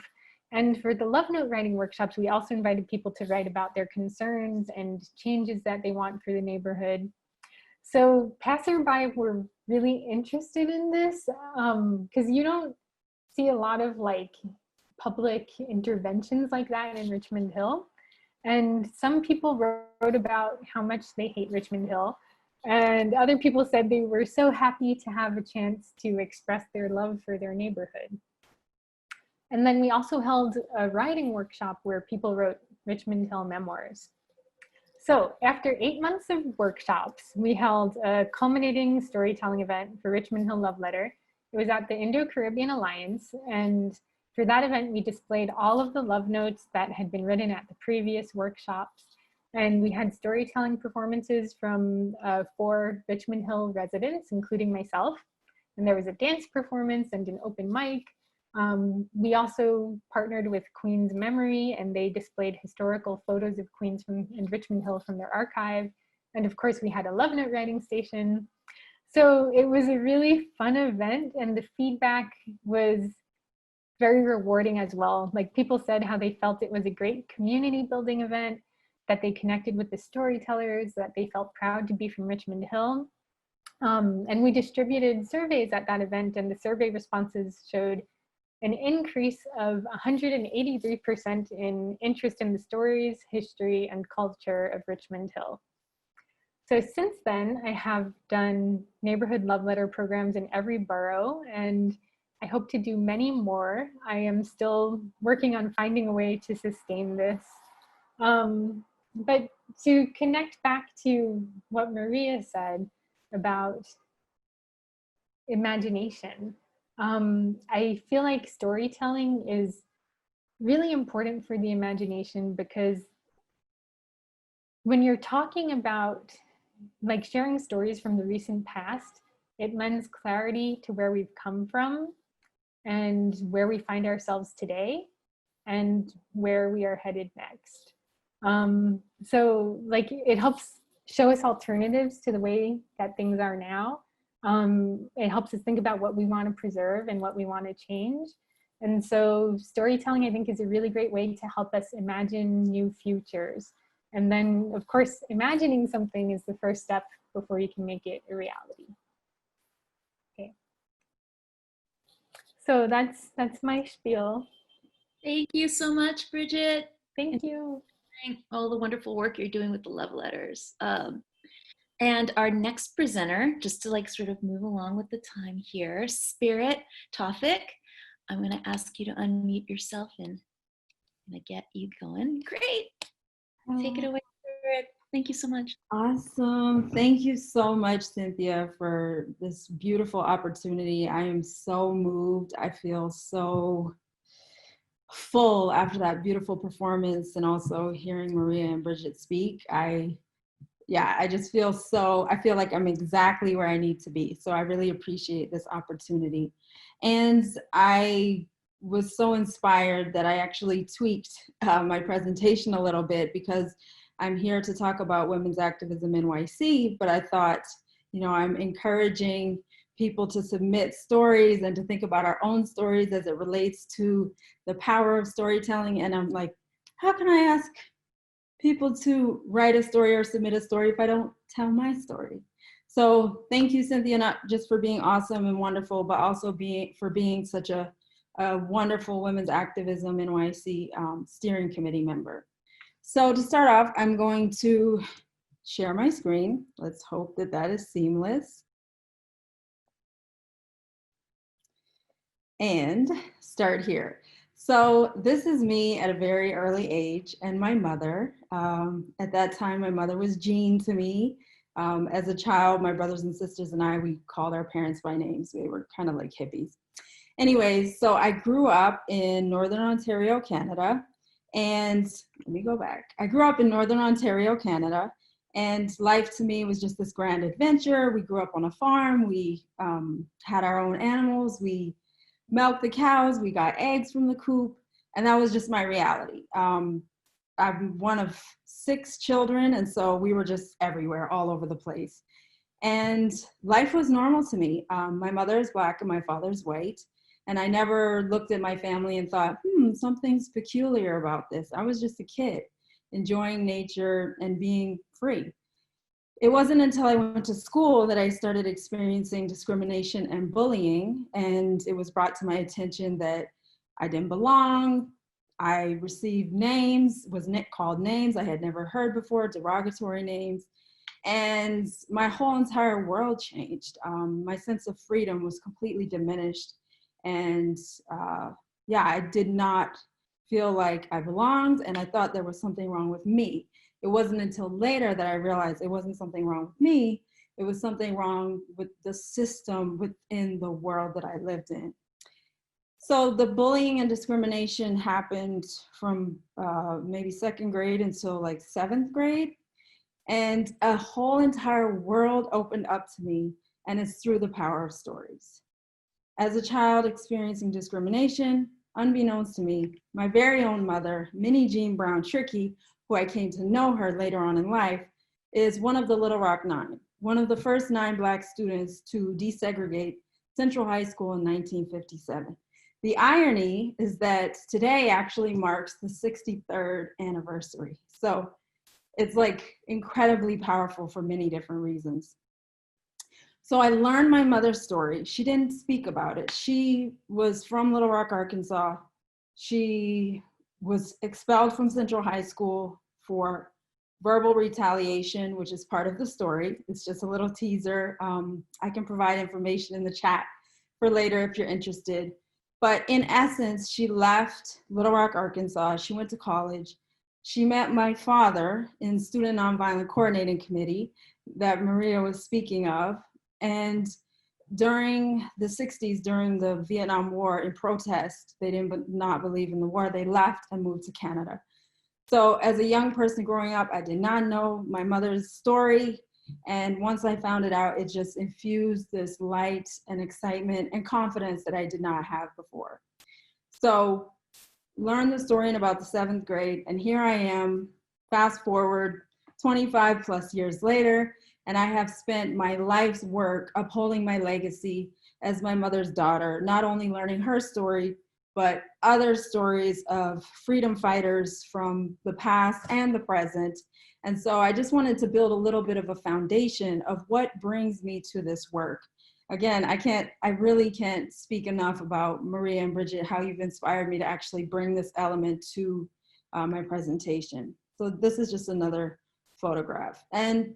And for the love note writing workshops, we also invited people to write about their concerns and changes that they want for the neighborhood. So passerby were really interested in this because you don't see a lot of like public interventions like that in Richmond Hill. And some people wrote about how much they hate Richmond Hill. And other people said they were so happy to have a chance to express their love for their neighborhood. And then we also held a writing workshop where people wrote Richmond Hill memoirs. So after 8 months of workshops, we held a culminating storytelling event for Richmond Hill Love Letter. It was at the Indo-Caribbean Alliance, and for that event, we displayed all of the love notes that had been written at the previous workshops. And we had storytelling performances from 4 Richmond Hill residents, including myself. And there was a dance performance and an open mic. We also partnered with Queen's Memory, and they displayed historical photos of Queens and Richmond Hill from their archive. And of course, we had a love note writing station. So it was a really fun event, and the feedback was very rewarding as well. Like, people said how they felt it was a great community building event, that they connected with the storytellers, that they felt proud to be from Richmond Hill. And we distributed surveys at that event, and the survey responses showed an increase of 183% in interest in the stories, history, and culture of Richmond Hill. So since then, I have done neighborhood love letter programs in every borough, and I hope to do many more. I am still working on finding a way to sustain this. But to connect back to what Maria said about imagination, I feel like storytelling is really important for the imagination, because when you're talking about, like, sharing stories from the recent past, it lends clarity to where we've come from and where we find ourselves today and where we are headed next. So, like, it helps show us alternatives to the way that things are now. It helps us think about what we want to preserve and what we want to change. And so storytelling, I think, is a really great way to help us imagine new futures. And then, of course, imagining something is the first step before you can make it a reality. Okay. So that's my spiel. Thank you so much, Bridget. Thank you. All the wonderful work you're doing with the love letters. And our next presenter, just to like sort of move along with the time here, Spirit Tawfiq, I'm going to ask you to unmute yourself and I'm going to get you going. Great. Take it away, Spirit. Thank you so much. Awesome. Thank you so much, Cynthia, for this beautiful opportunity. I am so moved. I feel so full after that beautiful performance, and also hearing Maria and Bridget speak. I just feel I feel like I'm exactly where I need to be. So I really appreciate this opportunity. And I was so inspired that I actually tweaked my presentation a little bit, because I'm here to talk about women's activism in NYC, but I thought, I'm encouraging people to submit stories and to think about our own stories as it relates to the power of storytelling. And I'm like, how can I ask people to write a story or submit a story if I don't tell my story? So thank you, Cynthia, not just for being awesome and wonderful, but also for being such a wonderful Women's Activism NYC steering committee member. So to start off, I'm going to share my screen. Let's hope that that is seamless. And start here. So this is me at a very early age, and my mother. At that time, my mother was Jean to me. As a child, my brothers and sisters and I, we called our parents by names. We were kind of like hippies. Anyways, so I grew up in Northern Ontario, Canada. And let me go back. I grew up in Northern Ontario, Canada. And life to me was just this grand adventure. We grew up on a farm. We had our own animals. We milked the cows, we got eggs from the coop, and that was just my reality. I'm one of 6 children, and so we were just everywhere, all over the place. And life was normal to me. My mother is Black and my father's white, and I never looked at my family and thought, something's peculiar about this. I was just a kid, enjoying nature and being free. It wasn't until I went to school that I started experiencing discrimination and bullying, and it was brought to my attention that I didn't belong. I received names, was called names I had never heard before, derogatory names. And my whole entire world changed. My sense of freedom was completely diminished. And yeah, I did not feel like I belonged, and I thought there was something wrong with me. It wasn't until later that I realized it wasn't something wrong with me. It was something wrong with the system within the world that I lived in. So the bullying and discrimination happened from maybe second grade until like seventh grade. And a whole entire world opened up to me, and it's through the power of stories. As a child experiencing discrimination, unbeknownst to me, my very own mother, Minnie Jean Brown Trickey, who I came to know her later on in life, is one of the Little Rock Nine, one of the first 9 Black students to desegregate Central High School in 1957. The irony is that today actually marks the 63rd anniversary. So it's like incredibly powerful for many different reasons. So I learned my mother's story. She didn't speak about it. She was from Little Rock, Arkansas. She was expelled from Central High School for verbal retaliation, which is part of the story. It's just a little teaser. I can provide information in the chat for later if you're interested. But in essence, she left Little Rock, Arkansas. She went to college. She met my father in Student Nonviolent Coordinating Committee that Maria was speaking of. And during the 60s, during the Vietnam War, in protest, they did not believe in the war. They left and moved to Canada. So as a young person growing up, I did not know my mother's story. And once I found it out, it just infused this light and excitement and confidence that I did not have before. So learned the story in about the 7th grade, and here I am, fast forward 25 plus years later, and I have spent my life's work upholding my legacy as my mother's daughter, not only learning her story, but other stories of freedom fighters from the past and the present. And so I just wanted to build a little bit of a foundation of what brings me to this work. Again, I really can't speak enough about Maria and Bridget, how you've inspired me to actually bring this element to my presentation. So this is just another photograph. And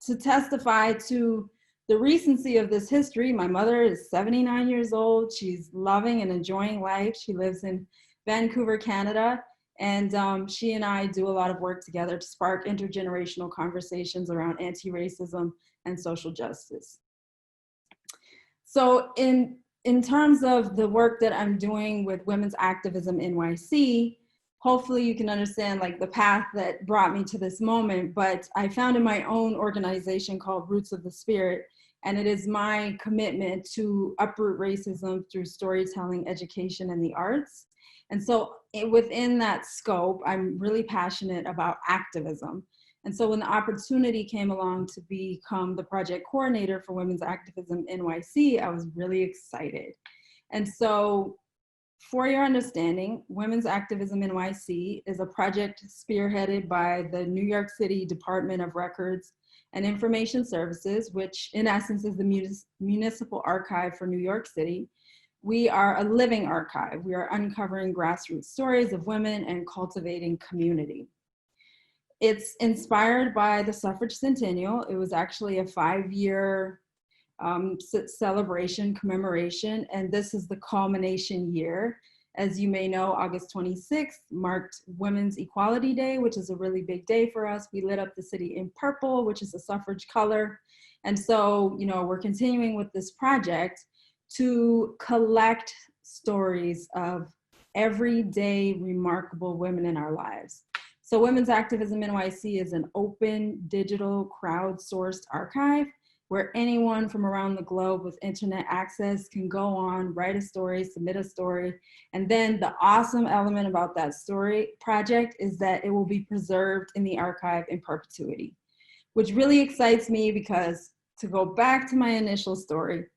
to testify to the recency of this history, my mother is 79 years old. She's loving and enjoying life. She lives in Vancouver, Canada. And she and I do a lot of work together to spark intergenerational conversations around anti-racism and social justice. So in terms of the work that I'm doing with Women's Activism NYC, hopefully you can understand like the path that brought me to this moment, but I founded my own organization called Roots of the Spirit, and it is my commitment to uproot racism through storytelling, education, and the arts. And so within that scope, I'm really passionate about activism. And so when the opportunity came along to become the project coordinator for Women's Activism NYC, I was really excited. And so for your understanding, Women's Activism NYC is a project spearheaded by the New York City Department of Records and Information Services, which in essence is the municipal archive for New York City. We are a living archive. We are uncovering grassroots stories of women and cultivating community. It's inspired by the suffrage centennial. It was actually a 5-year celebration, commemoration, and this is the culmination year. As you may know, August 26th marked Women's Equality Day, which is a really big day for us. We lit up the city in purple, which is a suffrage color. And so, you know, we're continuing with this project to collect stories of everyday remarkable women in our lives. So Women's Activism NYC is an open, digital, crowdsourced archive where anyone from around the globe with internet access can go on, write a story, submit a story. And then the awesome element about that story project is that it will be preserved in the archive in perpetuity, which really excites me because, to go back to my initial story,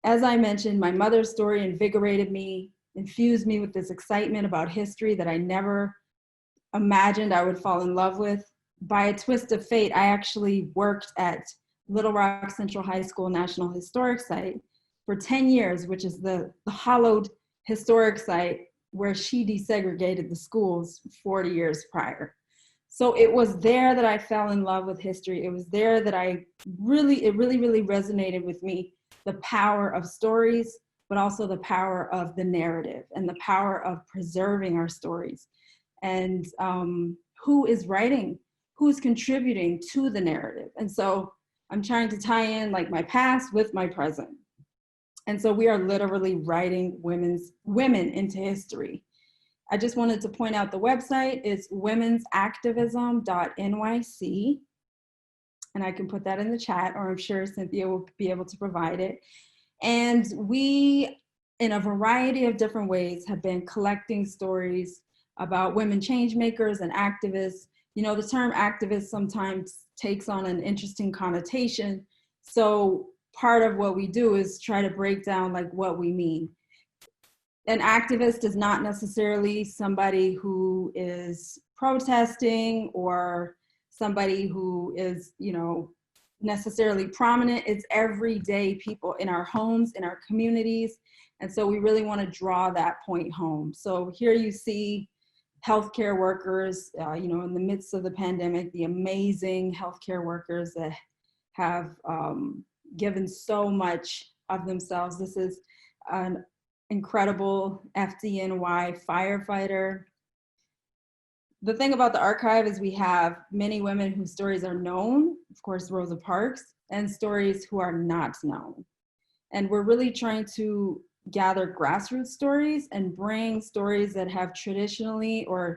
as I mentioned, my mother's story invigorated me, infused me with this excitement about history that I never imagined I would fall in love with. By a twist of fate, I actually worked at Little Rock Central High School National Historic Site for 10 years, which is the hallowed historic site where she desegregated the schools 40 years prior. So it was there that I fell in love with history. It was there that it really resonated with me, the power of stories, but also the power of the narrative and the power of preserving our stories. And who is writing, who's contributing to the narrative. And so I'm trying to tie in like my past with my present. And so we are literally writing women into history. I just wanted to point out the website is womensactivism.nyc. And I can put that in the chat, or I'm sure Cynthia will be able to provide it. And we, in a variety of different ways, have been collecting stories about women change makers and activists. You know, the term activist sometimes takes on an interesting connotation. So part of what we do is try to break down like what we mean. An activist is not necessarily somebody who is protesting or somebody who is, you know, necessarily prominent. It's everyday people in our homes, in our communities. And so we really want to draw that point home. So here you see healthcare workers, you know, in the midst of the pandemic, the amazing healthcare workers that have given so much of themselves. This is an incredible FDNY firefighter. The thing about the archive is we have many women whose stories are known, of course, Rosa Parks, and stories who are not known. And we're really trying to gather grassroots stories and bring stories that have traditionally been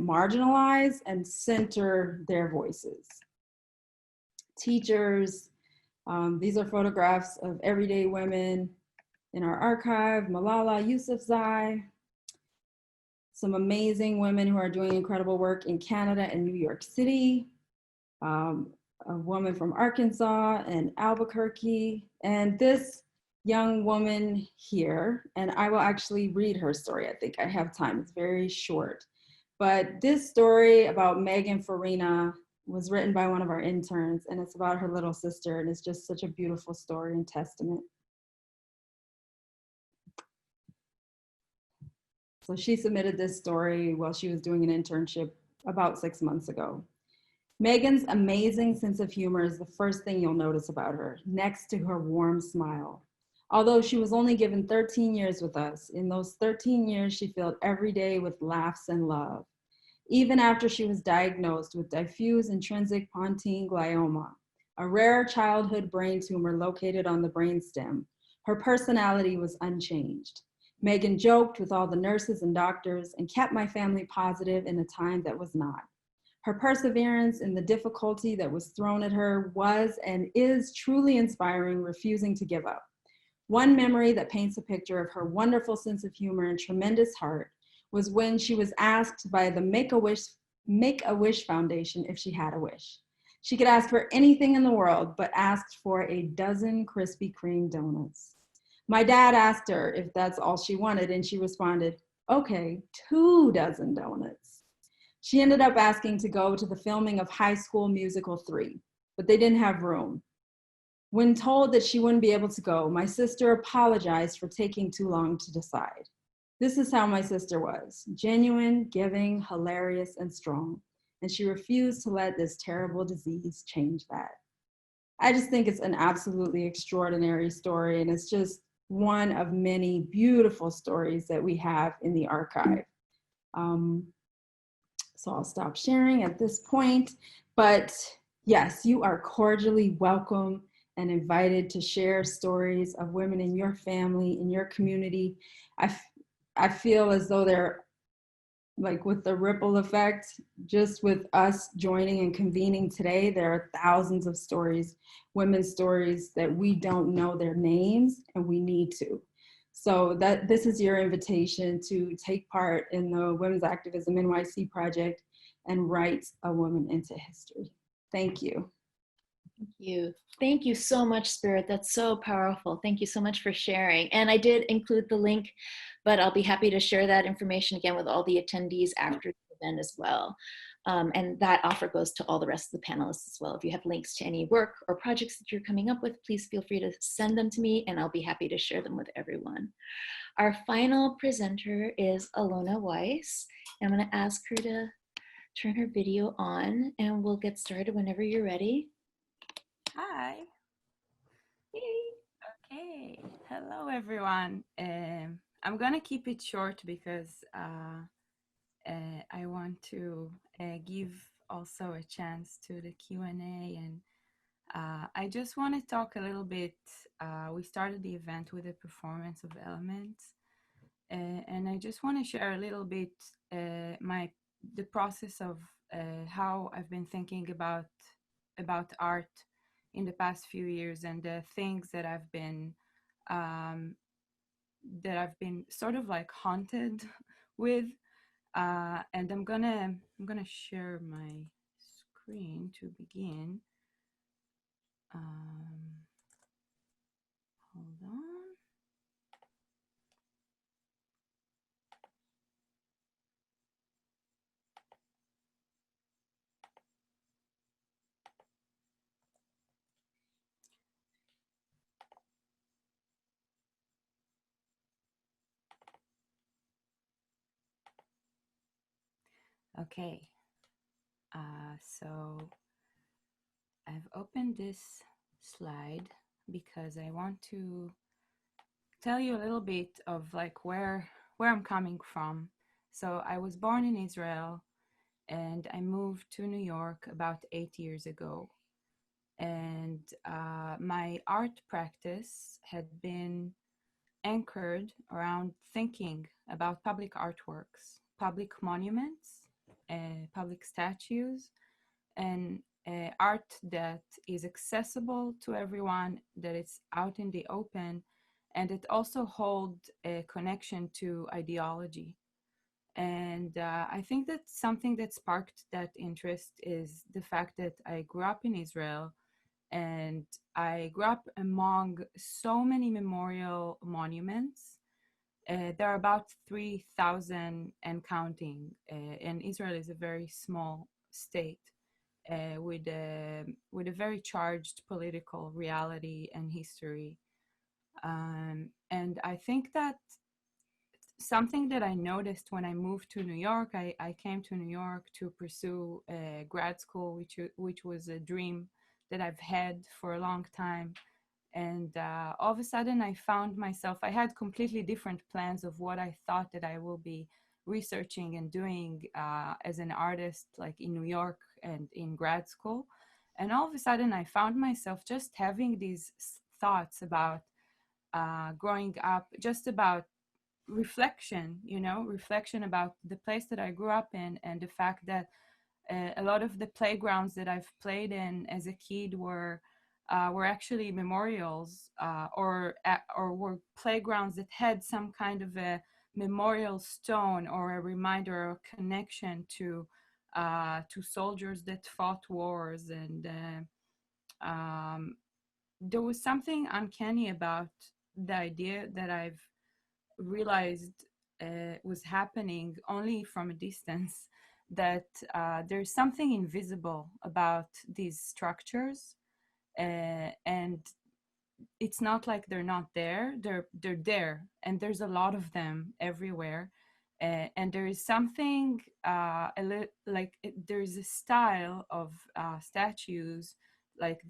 marginalized and center their voices. Teachers, these are photographs of everyday women in our archive, Malala Yousafzai, some amazing women who are doing incredible work in Canada and New York City, a woman from Arkansas and Albuquerque, and this young woman here, and I will actually read her story. I think I have time, it's very short. But this story about Megan Farina was written by one of our interns, and it's about her little sister, and it's just such a beautiful story and testament. So she submitted this story while she was doing an internship about 6 months ago. Megan's amazing sense of humor is the first thing you'll notice about her, next to her warm smile. Although she was only given 13 years with us, in those 13 years, she filled every day with laughs and love. Even after she was diagnosed with diffuse intrinsic pontine glioma, a rare childhood brain tumor located on the brainstem, her personality was unchanged. Megan joked with all the nurses and doctors and kept my family positive in a time that was not. Her perseverance in the difficulty that was thrown at her was and is truly inspiring, refusing to give up. One memory that paints a picture of her wonderful sense of humor and tremendous heart was when she was asked by the Make-A-Wish Foundation if she had a wish. She could ask for anything in the world, but asked for a dozen Krispy Kreme donuts. My dad asked her if that's all she wanted, and she responded, okay, 2 dozen donuts. She ended up asking to go to the filming of High School Musical 3, but they didn't have room. When told that she wouldn't be able to go, my sister apologized for taking too long to decide. This is how my sister was, genuine, giving, hilarious, and strong. And she refused to let this terrible disease change that. I just think it's an absolutely extraordinary story, and it's just one of many beautiful stories that we have in the archive. So I'll stop sharing at this point, but yes, you are cordially welcome and invited to share stories of women in your family, in your community. I feel as though they're like with the ripple effect, just with us joining and convening today, there are thousands of stories, women's stories that we don't know their names and we need to. So that this is your invitation to take part in the Women's Activism NYC project and write a woman into history. Thank you. Thank you. Thank you so much, Spirit. That's so powerful. Thank you so much for sharing. And I did include the link, but I'll be happy to share that information again with all the attendees after the event as well. And that offer goes to all the rest of the panelists as well. If you have links to any work or projects that you're coming up with, please feel free to send them to me and I'll be happy to share them with everyone. Our final presenter is Alona Weiss. I'm gonna ask her to turn her video on and we'll get started whenever you're ready. Hi. Okay. Hello, everyone. I'm gonna keep it short because I want to give also a chance to the Q&A, and I just want to talk a little bit. We started the event with a performance of elements, and I just want to share a little bit the process of how I've been thinking about art in the past few years, and the things that I've been sort of like haunted with. And I'm gonna share my screen to begin. Hold on. Okay. So I've opened this slide because I want to tell you a little bit of like where I'm coming from. So I was born in Israel and I moved to New York about 8 years ago. And my art practice had been anchored around thinking about public artworks, public monuments, public statues, and art that is accessible to everyone, that it's out in the open, and it also holds a connection to ideology. And I think that something that sparked that interest is the fact that I grew up in Israel, and I grew up among so many memorial monuments. There are about 3,000 and counting, and Israel is a very small state with a very charged political reality and history. And I think that something that I noticed when I moved to New York, I came to New York to pursue grad school, which was a dream that I've had for a long time. And all of a sudden I found myself, I had completely different plans of what I thought that I will be researching and doing as an artist, like in New York and in grad school. And all of a sudden I found myself just having these thoughts about growing up, just about reflection, reflection about the place that I grew up in, and the fact that a lot of the playgrounds that I've played in as a kid were actually memorials, or were playgrounds that had some kind of a memorial stone or a reminder or a connection to soldiers that fought wars. And there was something uncanny about the idea that I've realized was happening only from a distance, that there's something invisible about these structures, and it's not like they're not there. They're there, and there's a lot of them everywhere. And there is something there's a style of statues, like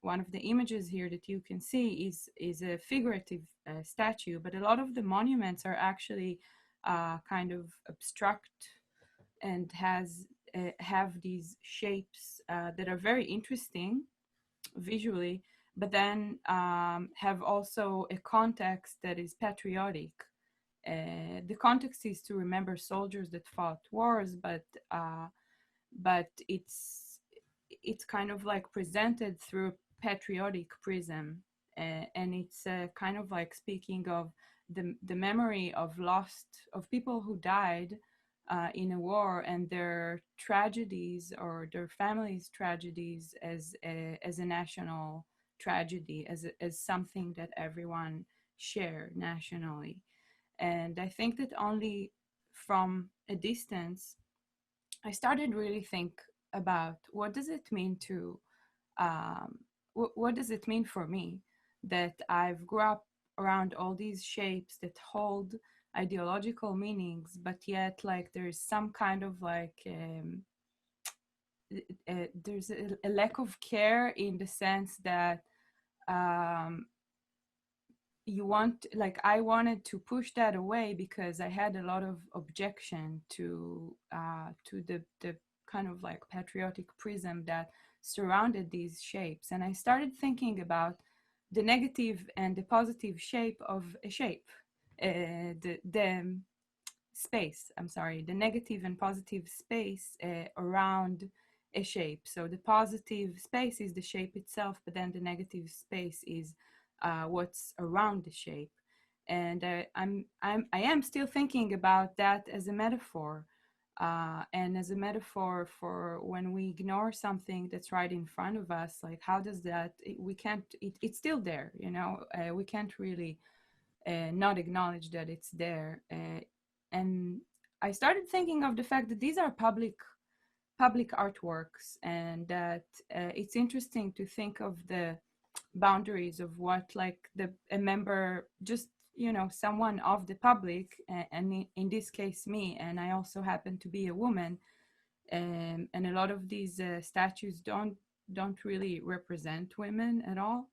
one of the images here that you can see is a figurative statue, but a lot of the monuments are actually kind of abstract and have these shapes that are very interesting visually, but then have also a context that is patriotic. The context is to remember soldiers that fought wars, but it's kind of like presented through a patriotic prism, and it's kind of like speaking of the memory of people who died in a war, and their tragedies or their families' tragedies as a national tragedy, as something that everyone share nationally. And I think that only from a distance I started really think about what does it mean to what does it mean for me that I've grew up around all these shapes that hold ideological meanings, but yet like there's some kind of like there's a lack of care in the sense that um, you want, like I wanted to push that away because I had a lot of objection to the kind of like patriotic prism that surrounded these shapes, and I started thinking about the negative and the positive shape of a shape, the space, I'm sorry, the negative and positive space around a shape. So the positive space is the shape itself, but then the negative space is what's around the shape. And I am still thinking about that as a metaphor, and as a metaphor for when we ignore something that's right in front of us. Like, how does that? We can't. It's still there, you know. We can't really not acknowledge that it's there. And I started thinking of the fact that these are public artworks, and that it's interesting to think of the boundaries of what like a member, just you know, someone of the public, and in this case me, and I also happen to be a woman, and a lot of these statues don't really represent women at all.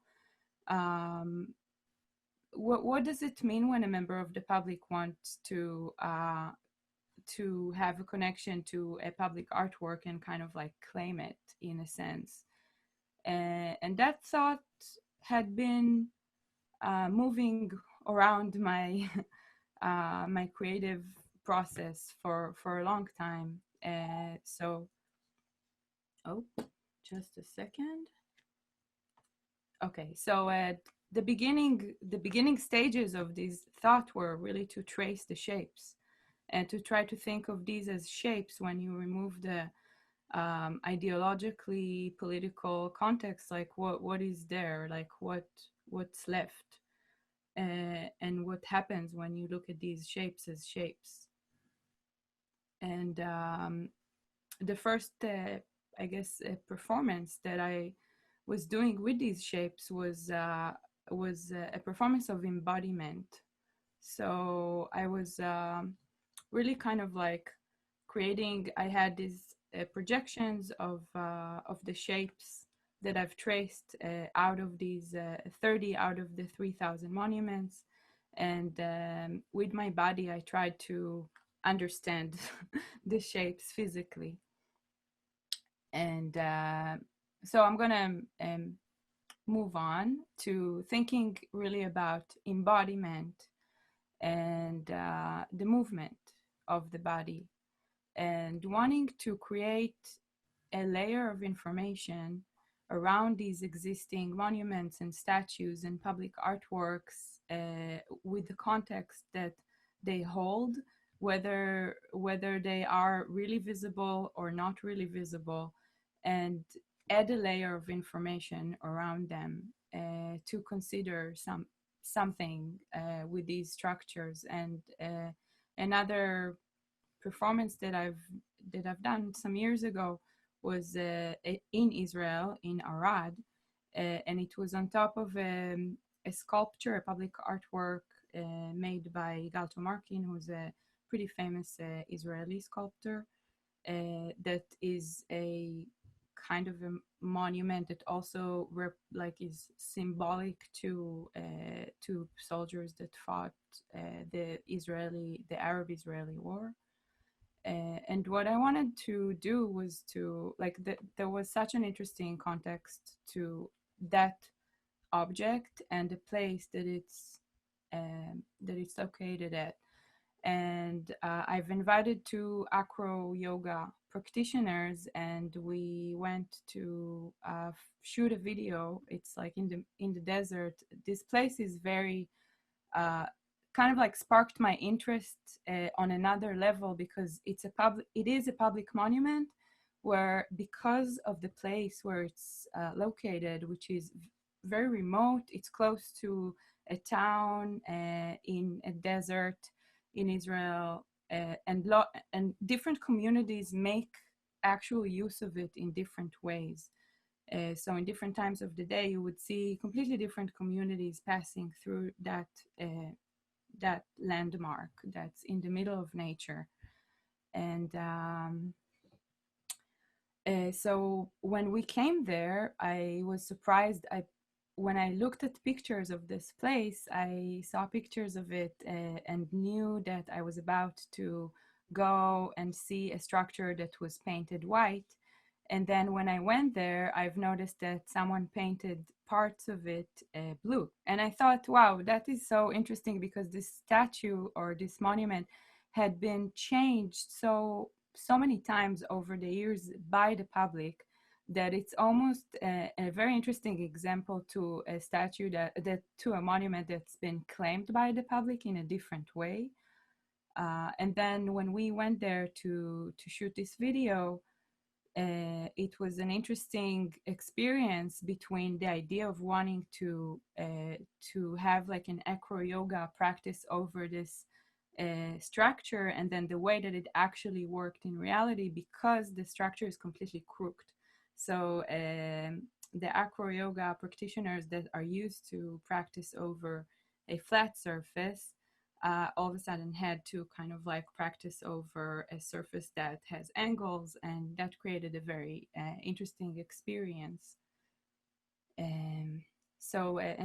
um, what does it mean when a member of the public wants to have a connection to a public artwork and kind of like claim it in a sense? And that thought had been moving around my my creative process for a long time. So, oh, just a second. Okay, so the beginning stages of this thought were really to trace the shapes and to try to think of these as shapes when you remove the ideologically political context, like what is there, like what's left, and what happens when you look at these shapes as shapes. And the first I guess performance that I was doing with these shapes was a performance of embodiment. So I was really kind of like creating. I had these projections of the shapes that I've traced out of these 30 out of the 3,000 monuments, and with my body I tried to understand the shapes physically. And so I'm gonna move on to thinking really about embodiment and the movement of the body, and wanting to create a layer of information around these existing monuments and statues and public artworks with the context that they hold, whether they are really visible or not really visible, and add a layer of information around them to consider something with these structures. And another performance that I've done some years ago was in Israel, in Arad, and it was on top of a sculpture, a public artwork made by Gal Tomarkin, who's a pretty famous Israeli sculptor. That is a kind of a monument that also is symbolic to soldiers that fought the Arab Israeli war. And what I wanted to do was to there was such an interesting context to that object and the place that it's located at. And I've invited two acro yoga practitioners, and we went to shoot a video. It's like in the desert. This place is very kind of like sparked my interest on another level, because it is a public monument, where because of the place where it's located, which is very remote, it's close to a town in a desert in Israel, and different communities make actual use of it in different ways. So in different times of the day, you would see completely different communities passing through that landmark that's in the middle of nature. And so when we came there, I was surprised. When I looked at pictures of this place, I saw pictures of it and knew that I was about to go and see a structure that was painted white. And then when I went there, I've noticed that someone painted parts of it blue. And I thought, wow, that is so interesting, because this statue or this monument had been changed so many times over the years by the public, that it's almost a very interesting example to a statue that to a monument that's been claimed by the public in a different way. And then when we went there to shoot this video, it was an interesting experience between the idea of wanting to have like an acro yoga practice over this structure, and then the way that it actually worked in reality, because the structure is completely crooked. So the acro yoga practitioners that are used to practice over a flat surface all of a sudden had to kind of like practice over a surface that has angles, and that created a very interesting experience. And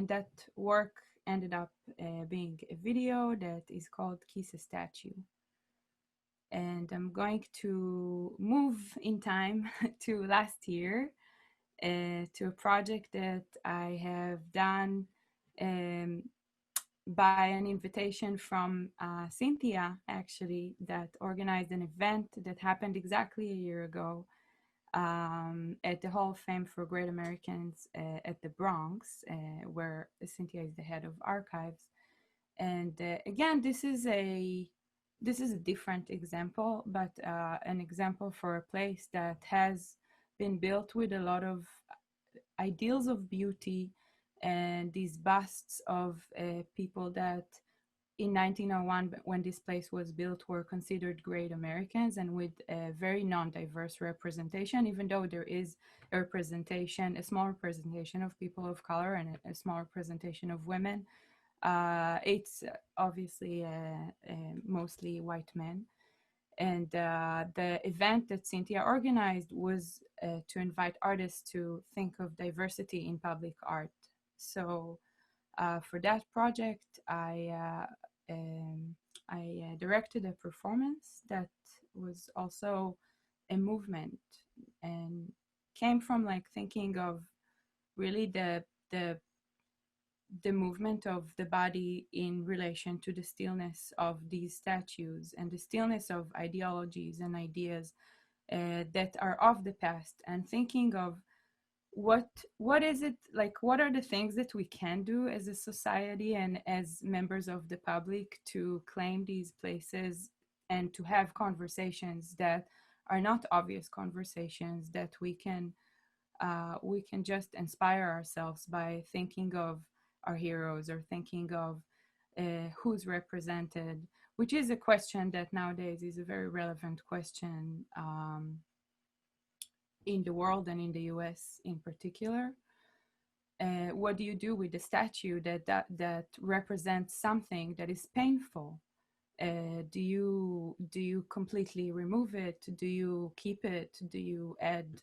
that work ended up being a video that is called Kiss a Statue. And I'm going to move in time to last year, to a project that I have done by an invitation from Cynthia, actually, that organized an event that happened exactly a year ago at the Hall of Fame for Great Americans at the Bronx, where Cynthia is the head of archives. And again, this is a different example, but an example for a place that has been built with a lot of ideals of beauty, and these busts of people that in 1901, when this place was built, were considered great Americans, and with a very non-diverse representation, even though there is a representation, a small representation of people of color and a small representation of women. It's obviously mostly white men. And the event that Cynthia organized was to invite artists to think of diversity in public art. So for that project, I directed a performance that was also a movement, and came from like thinking of really the movement of the body in relation to the stillness of these statues and the stillness of ideologies and ideas that are of the past, and thinking of what is it like, what are the things that we can do as a society and as members of the public to claim these places and to have conversations that are not obvious conversations, that we can just inspire ourselves by thinking of our heroes, or thinking of who's represented, which is a question that nowadays is a very relevant question in the world and in the US in particular. What do you do with the statue that represents something that is painful? Do you completely remove it? Do you keep it? Do you add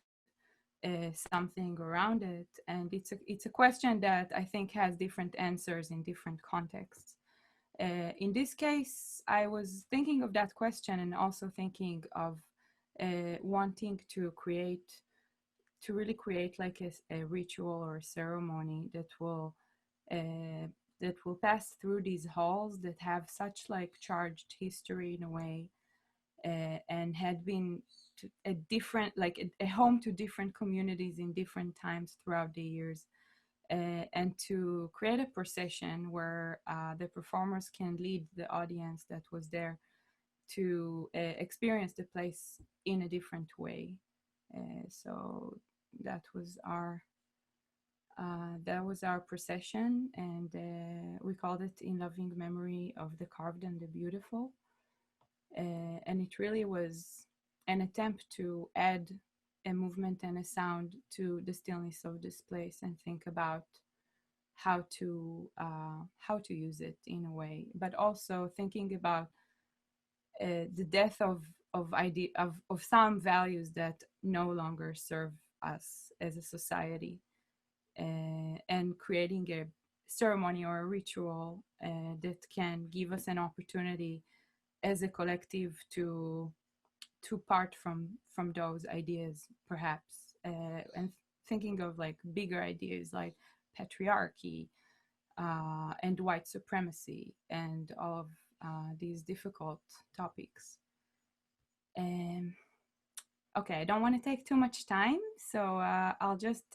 something around it? And it's a question that I think has different answers in different contexts. In this case, I was thinking of that question, and also thinking of wanting to really create like a ritual or a ceremony that will pass through these halls that have such like charged history in a way, and had been a different, like a home to different communities in different times throughout the years, and to create a procession where the performers can lead the audience that was there to experience the place in a different way. So that was our procession, and we called it In Loving Memory of the Carved and the Beautiful. And it really was an attempt to add a movement and a sound to the stillness of this place and think about how to use it in a way, but also thinking about the death of some values that no longer serve us as a society, and creating a ceremony or a ritual that can give us an opportunity as a collective to part from those ideas, perhaps, and thinking of like bigger ideas like patriarchy and white supremacy and all of these difficult topics. Okay, I don't want to take too much time, so I'll just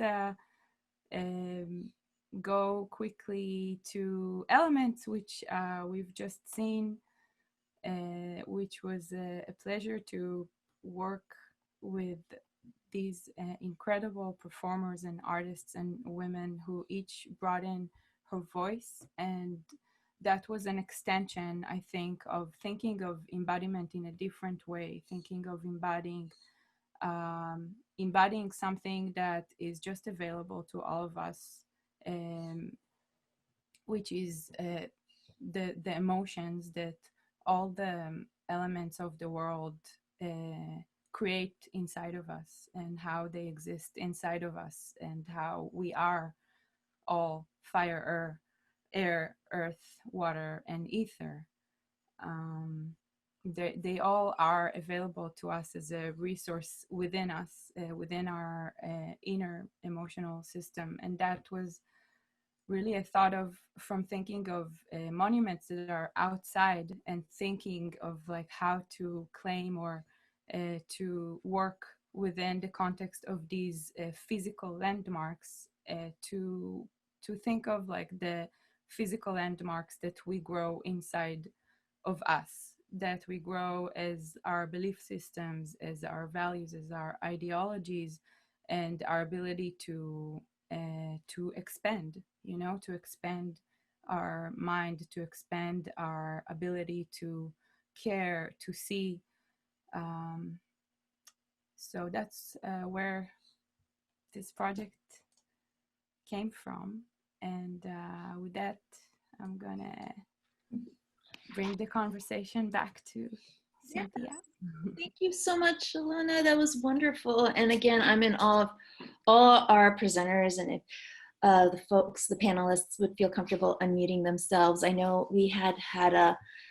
go quickly to elements which we've just seen, which was a pleasure to work with these incredible performers and artists and women who each brought in her voice. And that was an extension, I think, of thinking of embodiment in a different way, thinking of embodying something that is just available to all of us, which is the emotions that all the elements of the world create inside of us, and how they exist inside of us, and how we are all fire, air, earth, water, and ether. They all are available to us as a resource within us, within our inner emotional system. And that was really a thought of, from thinking of monuments that are outside, and thinking of like how to claim or to work within the context of these physical landmarks, to think of like the physical landmarks that we grow inside of us, that we grow as our belief systems, as our values, as our ideologies, and our ability to expand, to expand our mind, to expand our ability to care, to see. So that's where this project came from. And with that, I'm gonna bring the conversation back to Cynthia. Yes. Thank you so much, Alona. That was wonderful. And again, I'm in awe of all our presenters, and if the panelists would feel comfortable unmuting themselves. I know we had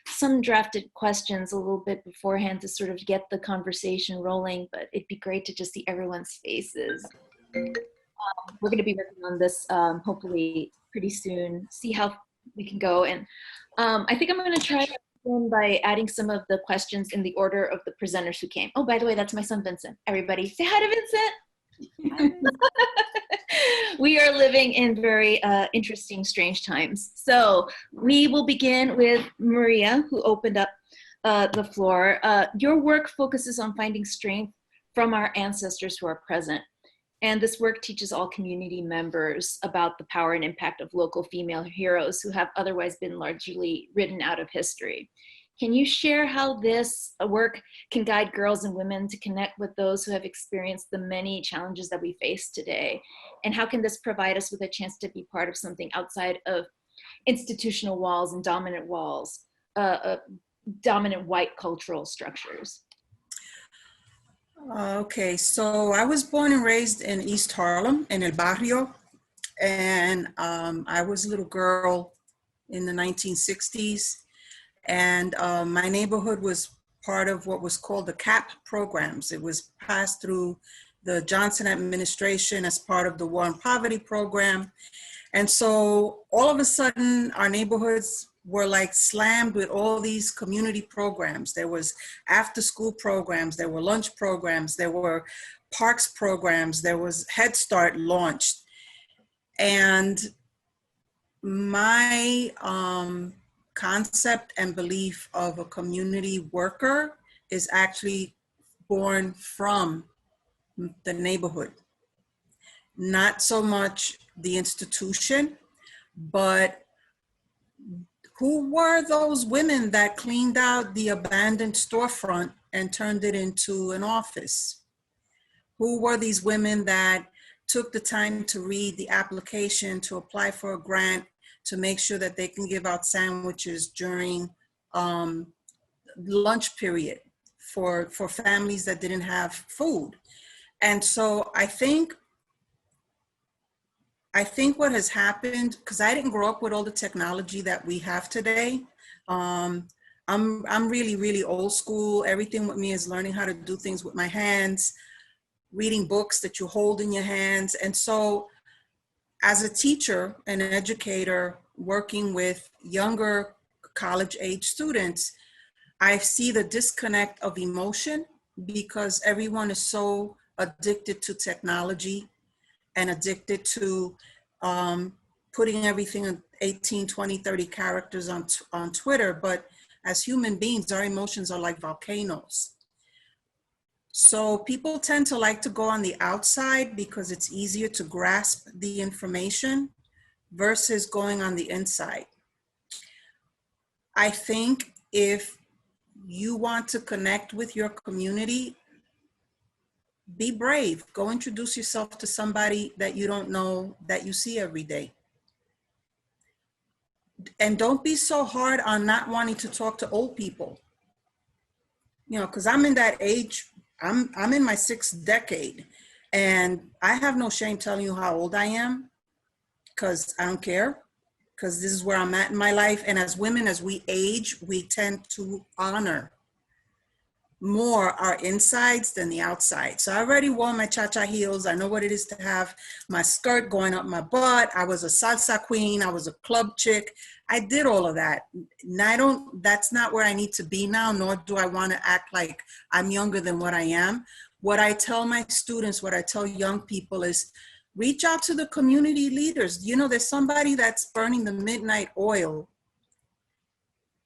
some drafted questions a little bit beforehand to sort of get the conversation rolling, but it'd be great to just see everyone's faces. We're going to be working on this hopefully pretty soon, see how we can go. And I think I'm going to try to begin by adding some of the questions in the order of the presenters who came. Oh, by the way, that's my son, Vincent. Everybody say hi to Vincent. We are living in very interesting, strange times. So we will begin with Maria, who opened up the floor. Your work focuses on finding strength from our ancestors who are present. And this work teaches all community members about the power and impact of local female heroes who have otherwise been largely written out of history. Can you share how this work can guide girls and women to connect with those who have experienced the many challenges that we face today? And how can this provide us with a chance to be part of something outside of institutional walls and dominant walls, dominant white cultural structures? Okay, so I was born and raised in East Harlem, in El Barrio, and I was a little girl in the 1960s, and my neighborhood was part of what was called the CAP programs. It was passed through the Johnson administration as part of the War on Poverty program, and so all of a sudden our neighborhoods were like slammed with all these community programs. There was after school programs, there were lunch programs, there were parks programs, there was Head Start launched. And my concept and belief of a community worker is actually born from the neighborhood. Not so much the institution, but Who were those women that cleaned out the abandoned storefront and turned it into an office? Who were these women that took the time to read the application to apply for a grant to make sure that they can give out sandwiches during lunch period for families that didn't have food? And so I think what has happened, because I didn't grow up with all the technology that we have today. I'm really, really old school. Everything with me is learning how to do things with my hands, reading books that you hold in your hands. And so as a teacher and an educator working with younger college age students, I see the disconnect of emotion because everyone is so addicted to technology and addicted to putting everything in 18, 20, 30 characters on Twitter. But as human beings, our emotions are like volcanoes. So people tend to like to go on the outside because it's easier to grasp the information versus going on the inside. I think if you want to connect with your community, be brave. Go introduce yourself to somebody that you don't know that you see every day. And don't be so hard on not wanting to talk to old people. You know, because I'm in that age, I'm in my 6th decade, and I have no shame telling you how old I am, because I don't care, because this is where I'm at in my life. And as women, as we age, we tend to honor more our insides than the outside. So I already wore my cha-cha heels. I know what it is to have my skirt going up my butt. I was a salsa queen. I was a club chick. I did all of that. And that's not where I need to be now, nor do I want to act like I'm younger than what I am. What I tell my students, what I tell young people is reach out to the community leaders. You know, there's somebody that's burning the midnight oil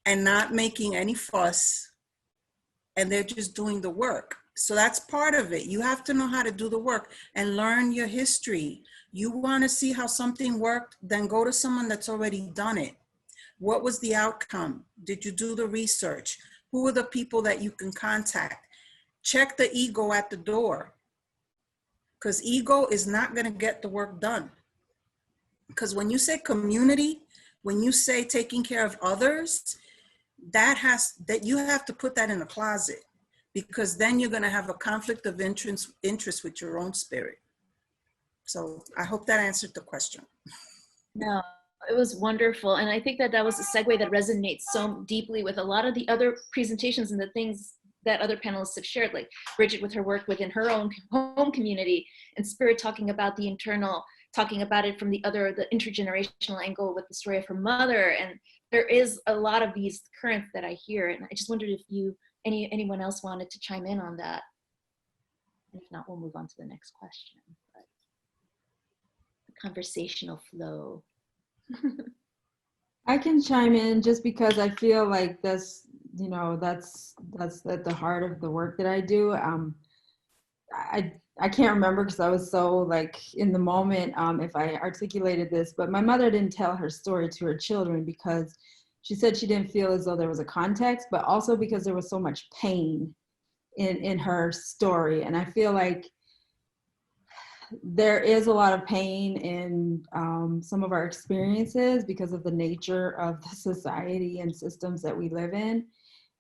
and not making any fuss, and they're just doing the work. So that's part of it. You have to know how to do the work and learn your history. You want to see how something worked, then go to someone that's already done it. What was the outcome? Did you do the research? Who are the people that you can contact? Check the ego at the door, because ego is not going to get the work done. Because when you say community, when you say taking care of others, that you have to put that in a closet, because then you're going to have a conflict of interest with your own spirit. So I hope that answered the question. No, it was wonderful. And I think that was a segue that resonates so deeply with a lot of the other presentations and the things that other panelists have shared, like Bridget with her work within her own home community, and Spirit talking about the internal, talking about it from the intergenerational angle with the story of her mother. And there is a lot of these currents that I hear, and I just wondered if anyone else wanted to chime in on that. If not, we'll move on to the next question. But the conversational flow. I can chime in just because I feel like that's at the heart of the work that I do. I can't remember because I was so like in the moment if I articulated this, but my mother didn't tell her story to her children because she said she didn't feel as though there was a context, but also because there was so much pain in her story. And I feel like there is a lot of pain in some of our experiences because of the nature of the society and systems that we live in.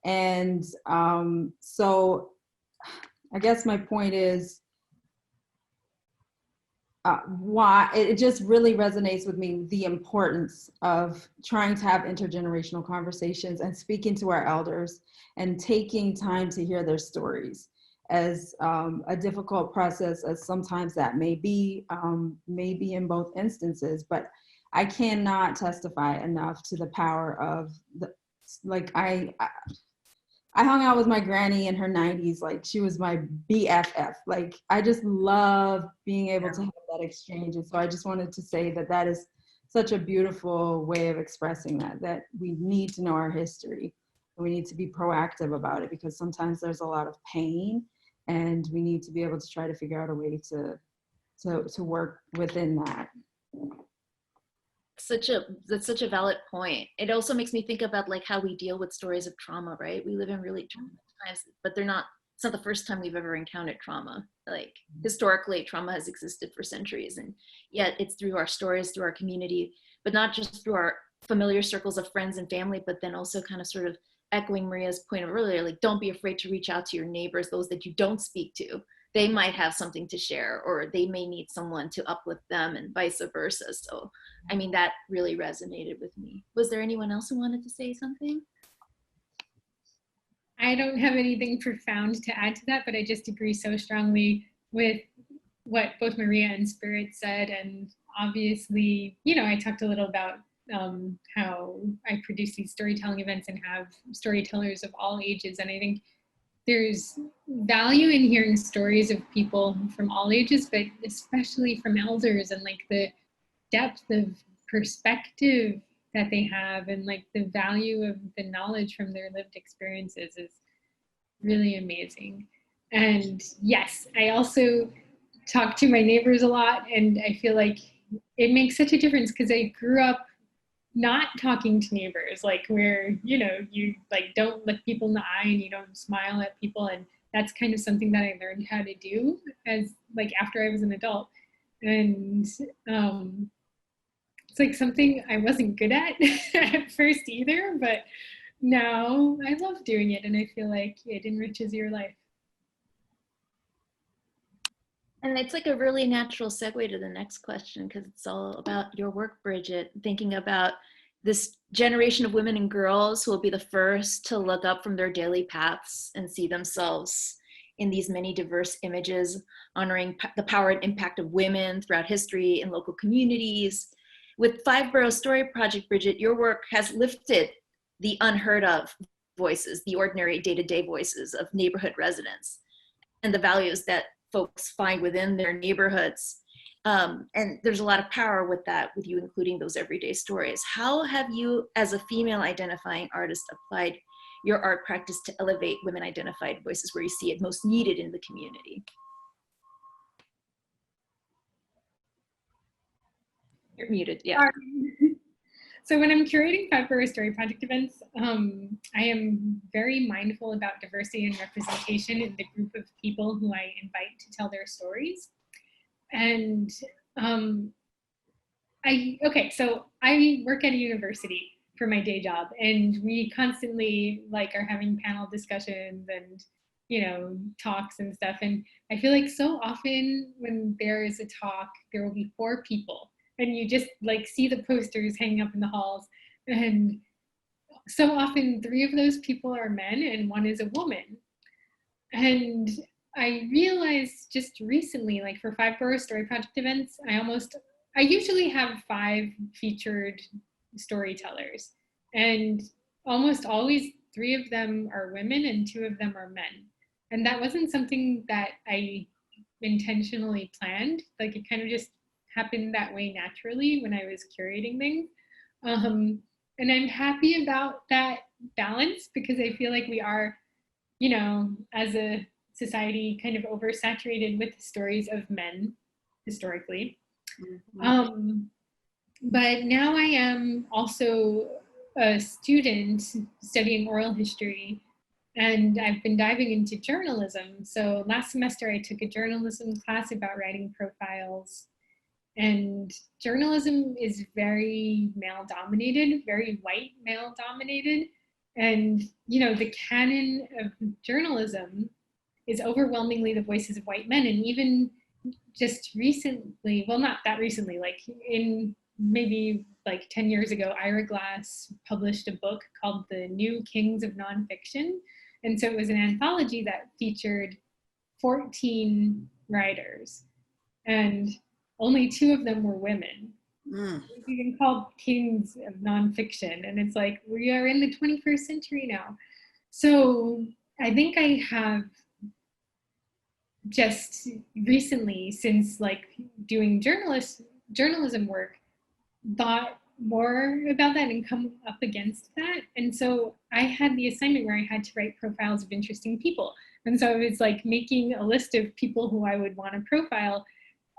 And so I guess my point is why it just really resonates with me, the importance of trying to have intergenerational conversations and speaking to our elders and taking time to hear their stories. As a difficult process as sometimes that may be in both instances, but I cannot testify enough to the power of I hung out with my granny in her 90s, like she was my BFF. Like I just love being able to have that exchange. And so I just wanted to say that is such a beautiful way of expressing that we need to know our history. We need to be proactive about it because sometimes there's a lot of pain and we need to be able to try to figure out a way to work within that. That's such a valid point. It also makes me think about like how we deal with stories of trauma, right? We live in really traumatic times, but it's not the first time we've ever encountered trauma. Like historically, trauma has existed for centuries, and yet it's through our stories, through our community, but not just through our familiar circles of friends and family, but then also kind of sort of echoing Maria's point of earlier, like don't be afraid to reach out to your neighbors, those that you don't speak to. They might have something to share, or they may need someone to uplift them, and vice versa. So, I mean, that really resonated with me. Was there anyone else who wanted to say something? I don't have anything profound to add to that, but I just agree so strongly with what both Maria and Spirit said. And obviously, you know, I talked a little about how I produce these storytelling events and have storytellers of all ages. And I think there's value in hearing stories of people from all ages, but especially from elders, and like the depth of perspective that they have, and like the value of the knowledge from their lived experiences is really amazing. And yes, I also talk to my neighbors a lot, and I feel like it makes such a difference because I grew up not talking to neighbors, like where, you know, you like don't look people in the eye and you don't smile at people. And that's kind of something that I learned how to do as like after I was an adult. And it's like something I wasn't good at at first either, but now I love doing it, and I feel like it enriches your life. And it's like a really natural segue to the next question, because it's all about your work, Bridget, thinking about this generation of women and girls who will be the first to look up from their daily paths and see themselves in these many diverse images, honoring the power and impact of women throughout history in local communities. With Five Boro Story Project, Bridget, your work has lifted the unheard of voices, the ordinary day-to-day voices of neighborhood residents, and the values that folks find within their neighborhoods. And there's a lot of power with that, with you including those everyday stories. How have you, as a female identifying artist, applied your art practice to elevate women identified voices where you see it most needed in the community? You're muted, yeah. So when I'm curating Five Boro Story Project events, I am very mindful about diversity and representation in the group of people who I invite to tell their stories. And so I work at a university for my day job, and we constantly like are having panel discussions and, you know, talks and stuff. And I feel like so often when there is a talk, there will be 4 people, and you just like see the posters hanging up in the halls. And so often 3 of those people are men and 1 is a woman. And I realized just recently, like for Five Boro Story Project events, I usually have 5 featured storytellers, and almost always 3 of them are women and 2 of them are men. And that wasn't something that I intentionally planned. Like it kind of just happened that way naturally when I was curating things. And I'm happy about that balance, because I feel like we are, you know, as a society, kind of oversaturated with stories of men historically. Mm-hmm. But now I am also a student studying oral history, and I've been diving into journalism. So last semester I took a journalism class about writing profiles, and journalism is very male dominated, very white male dominated. And, you know, the canon of journalism is overwhelmingly the voices of white men. And even just recently, well, not that recently, like in maybe like 10 years ago, Ira Glass published a book called The New Kings of Nonfiction. And so it was an anthology that featured 14 writers, and only 2 of them were women. You can call kings of nonfiction, and it's like, we are in the 21st century now. So I think I have just recently, since like doing journalism work, thought more about that and come up against that. And so I had the assignment where I had to write profiles of interesting people. And so I was like making a list of people who I would want to profile.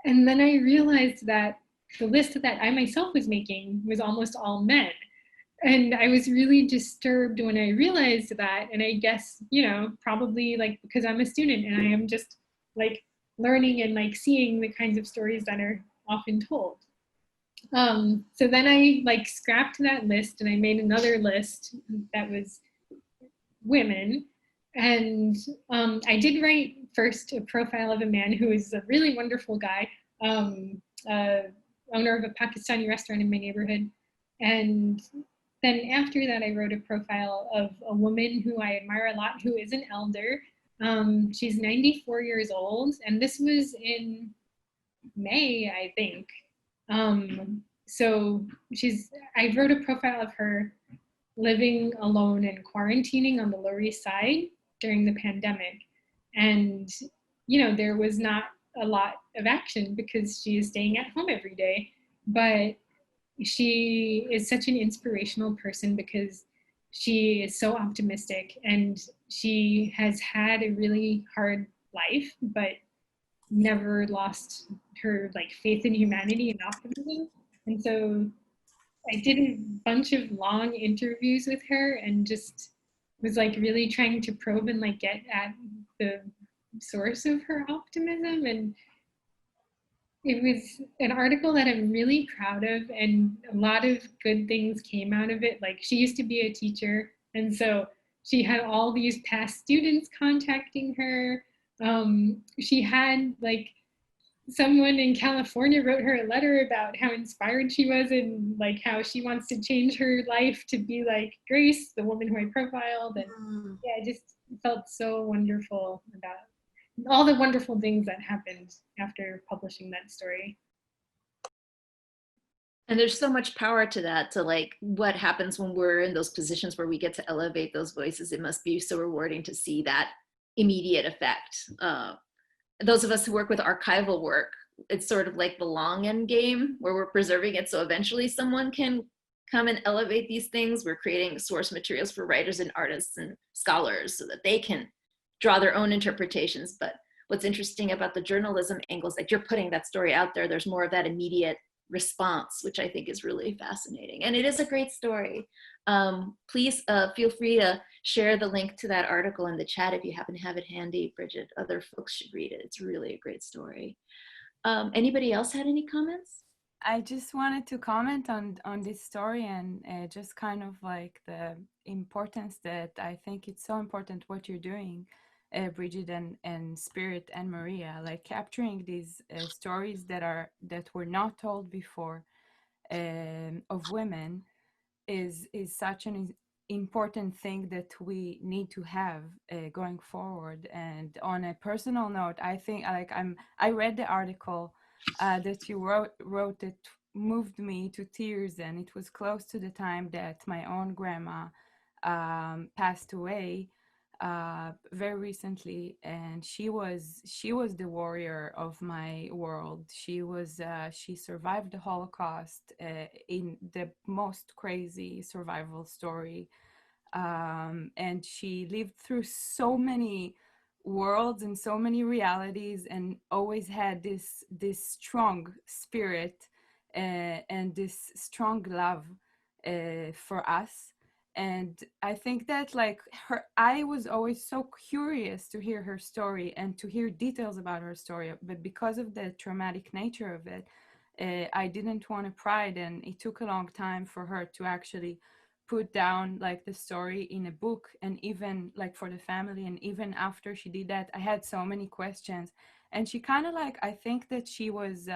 And then I realized that the list that I myself was making was almost all men. And I was really disturbed when I realized that. And I guess, probably like because I'm a student and I am just like learning and like seeing the kinds of stories that are often told. So then I like scrapped that list and I made another list that was women. And I did write first a profile of a man who is a really wonderful guy, owner of a Pakistani restaurant in my neighborhood. And then after that, I wrote a profile of a woman who I admire a lot, who is an elder. She's 94 years old, and this was in May, I think. So I wrote a profile of her living alone and quarantining on the Lower East Side during the pandemic. And, there was not a lot of action because she is staying at home every day. But she is such an inspirational person because she is so optimistic and she has had a really hard life, but never lost her like faith in humanity and optimism. And so I did a bunch of long interviews with her and just was like really trying to probe and like get at the source of her optimism. And it was an article that I'm really proud of, and a lot of good things came out of it. Like, she used to be a teacher, and so she had all these past students contacting her. She had like someone in California wrote her a letter about how inspired she was and like how she wants to change her life to be like Grace, the woman who I profiled. And yeah, I just felt so wonderful about all the wonderful things that happened after publishing that story. And there's so much power to that, to like what happens when we're in those positions where we get to elevate those voices. It must be so rewarding to see that immediate effect. Those of us who work with archival work, it's sort of like the long end game where we're preserving it so eventually someone can come and elevate these things. We're creating source materials for writers and artists and scholars so that they can draw their own interpretations. But what's interesting about the journalism angle is that you're putting that story out there. There's more of that immediate response, which I think is really fascinating. And it is a great story. Please feel free to share the link to that article in the chat if you happen to have it handy, Bridget. Other folks should read it. It's really a great story. Anybody else had any comments? I just wanted to comment on this story and just kind of like the importance that I think it's so important what you're doing, Bridget and Spirit and Maria, like capturing these stories that were not told before of women is such an important thing that we need to have going forward. And on a personal note, I think like I read the article that you wrote that moved me to tears, and it was close to the time that my own grandma passed away very recently, and she was the warrior of my world. She survived the Holocaust in the most crazy survival story, and she lived through so many worlds and so many realities, and always had this strong spirit and this strong love for us. And I think that like I was always so curious to hear her story and to hear details about her story, but because of the traumatic nature of it, I didn't want to pry it, and it took a long time for her to actually put down like the story in a book, and even like for the family. And even after she did that, I had so many questions, and she kind of like, I think that she was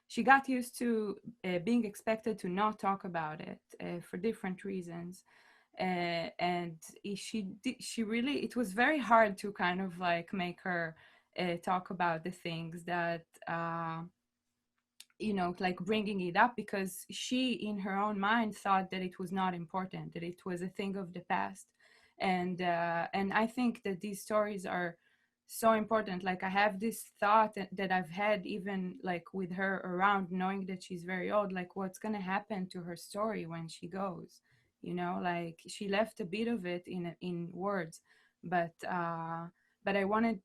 she got used to being expected to not talk about it for different reasons. And she really, it was very hard to kind of like make her talk about the things that like bringing it up, because she in her own mind thought that it was not important, that it was a thing of the past. And I think that these stories are so important. Like I have this thought that I've had even like with her around, knowing that she's very old, like what's going to happen to her story when she goes, like she left a bit of it in words, but I want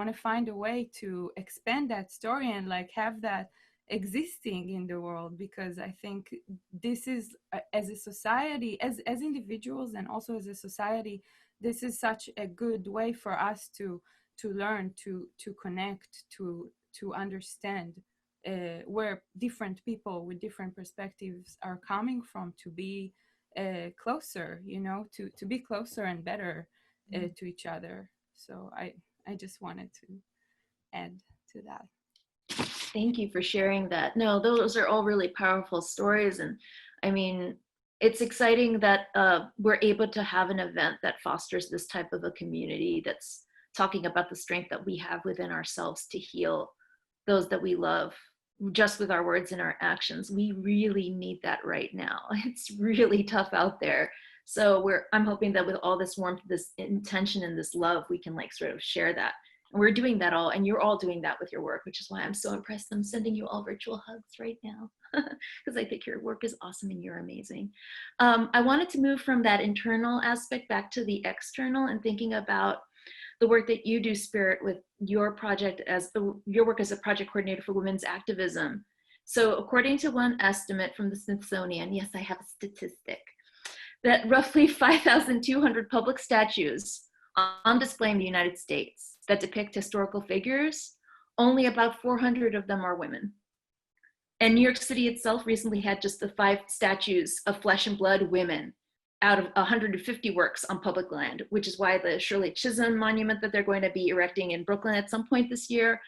to find a way to expand that story and like have that existing in the world, because I think this is, as a society, as individuals and also as a society, this is such a good way for us to learn, to connect, to understand where different people with different perspectives are coming from, to be closer, you know, to be closer and better to each other. So I just wanted to add to that. Thank you for sharing that. No, those are all really powerful stories. And I mean, it's exciting that we're able to have an event that fosters this type of a community that's talking about the strength that we have within ourselves to heal those that we love, just with our words and our actions. We really need that right now. It's really tough out there. So I'm hoping that with all this warmth, this intention, and this love, we can like sort of share that. And we're doing that all, and you're all doing that with your work, which is why I'm so impressed. I'm sending you all virtual hugs right now because I think your work is awesome and you're amazing. I wanted to move from that internal aspect back to the external and thinking about the work that you do, Spirit, with your project your work as a project coordinator for women's activism. So according to one estimate from the Smithsonian, yes, I have a statistic, that roughly 5,200 public statues on display in the United States that depict historical figures, only about 400 of them are women. And New York City itself recently had just the 5 statues of flesh and blood women out of 150 works on public land, which is why the Shirley Chisholm monument that they're going to be erecting in Brooklyn at some point this year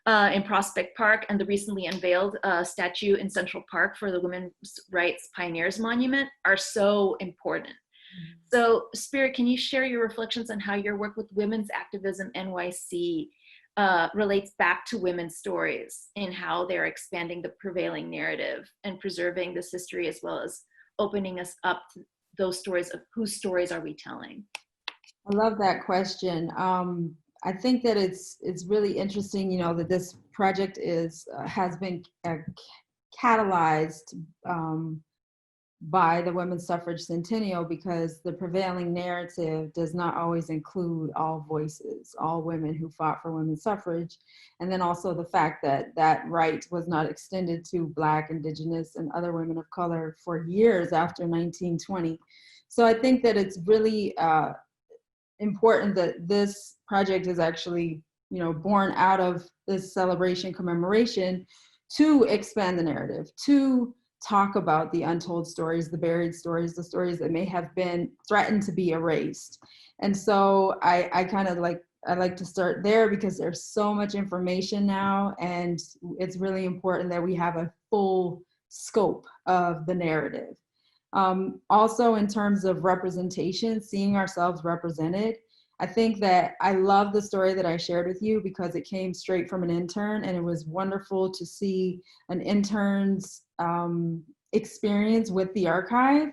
in Prospect Park, and the recently unveiled statue in Central Park for the Women's Rights Pioneers Monument are so important. So Spirit, can you share your reflections on how your work with Women's Activism NYC relates back to women's stories and how they're expanding the prevailing narrative and preserving this history, as well as opening us up to those stories of whose stories are we telling? I love that question. I think that it's really interesting, you know, that this project has been catalyzed by the women's suffrage centennial, because the prevailing narrative does not always include all voices, all women who fought for women's suffrage. And then also the fact that that right was not extended to Black, Indigenous, and other women of color for years after 1920. So I think that it's really important that this project is actually, you know, born out of this celebration commemoration to expand the narrative, to talk about the untold stories, the buried stories, the stories that may have been threatened to be erased. And so I like to start there, because there's so much information now, and it's really important that we have a full scope of the narrative. Also, in terms of representation, seeing ourselves represented, I think that I love the story that I shared with you because it came straight from an intern, and it was wonderful to see an intern's experience with the archive.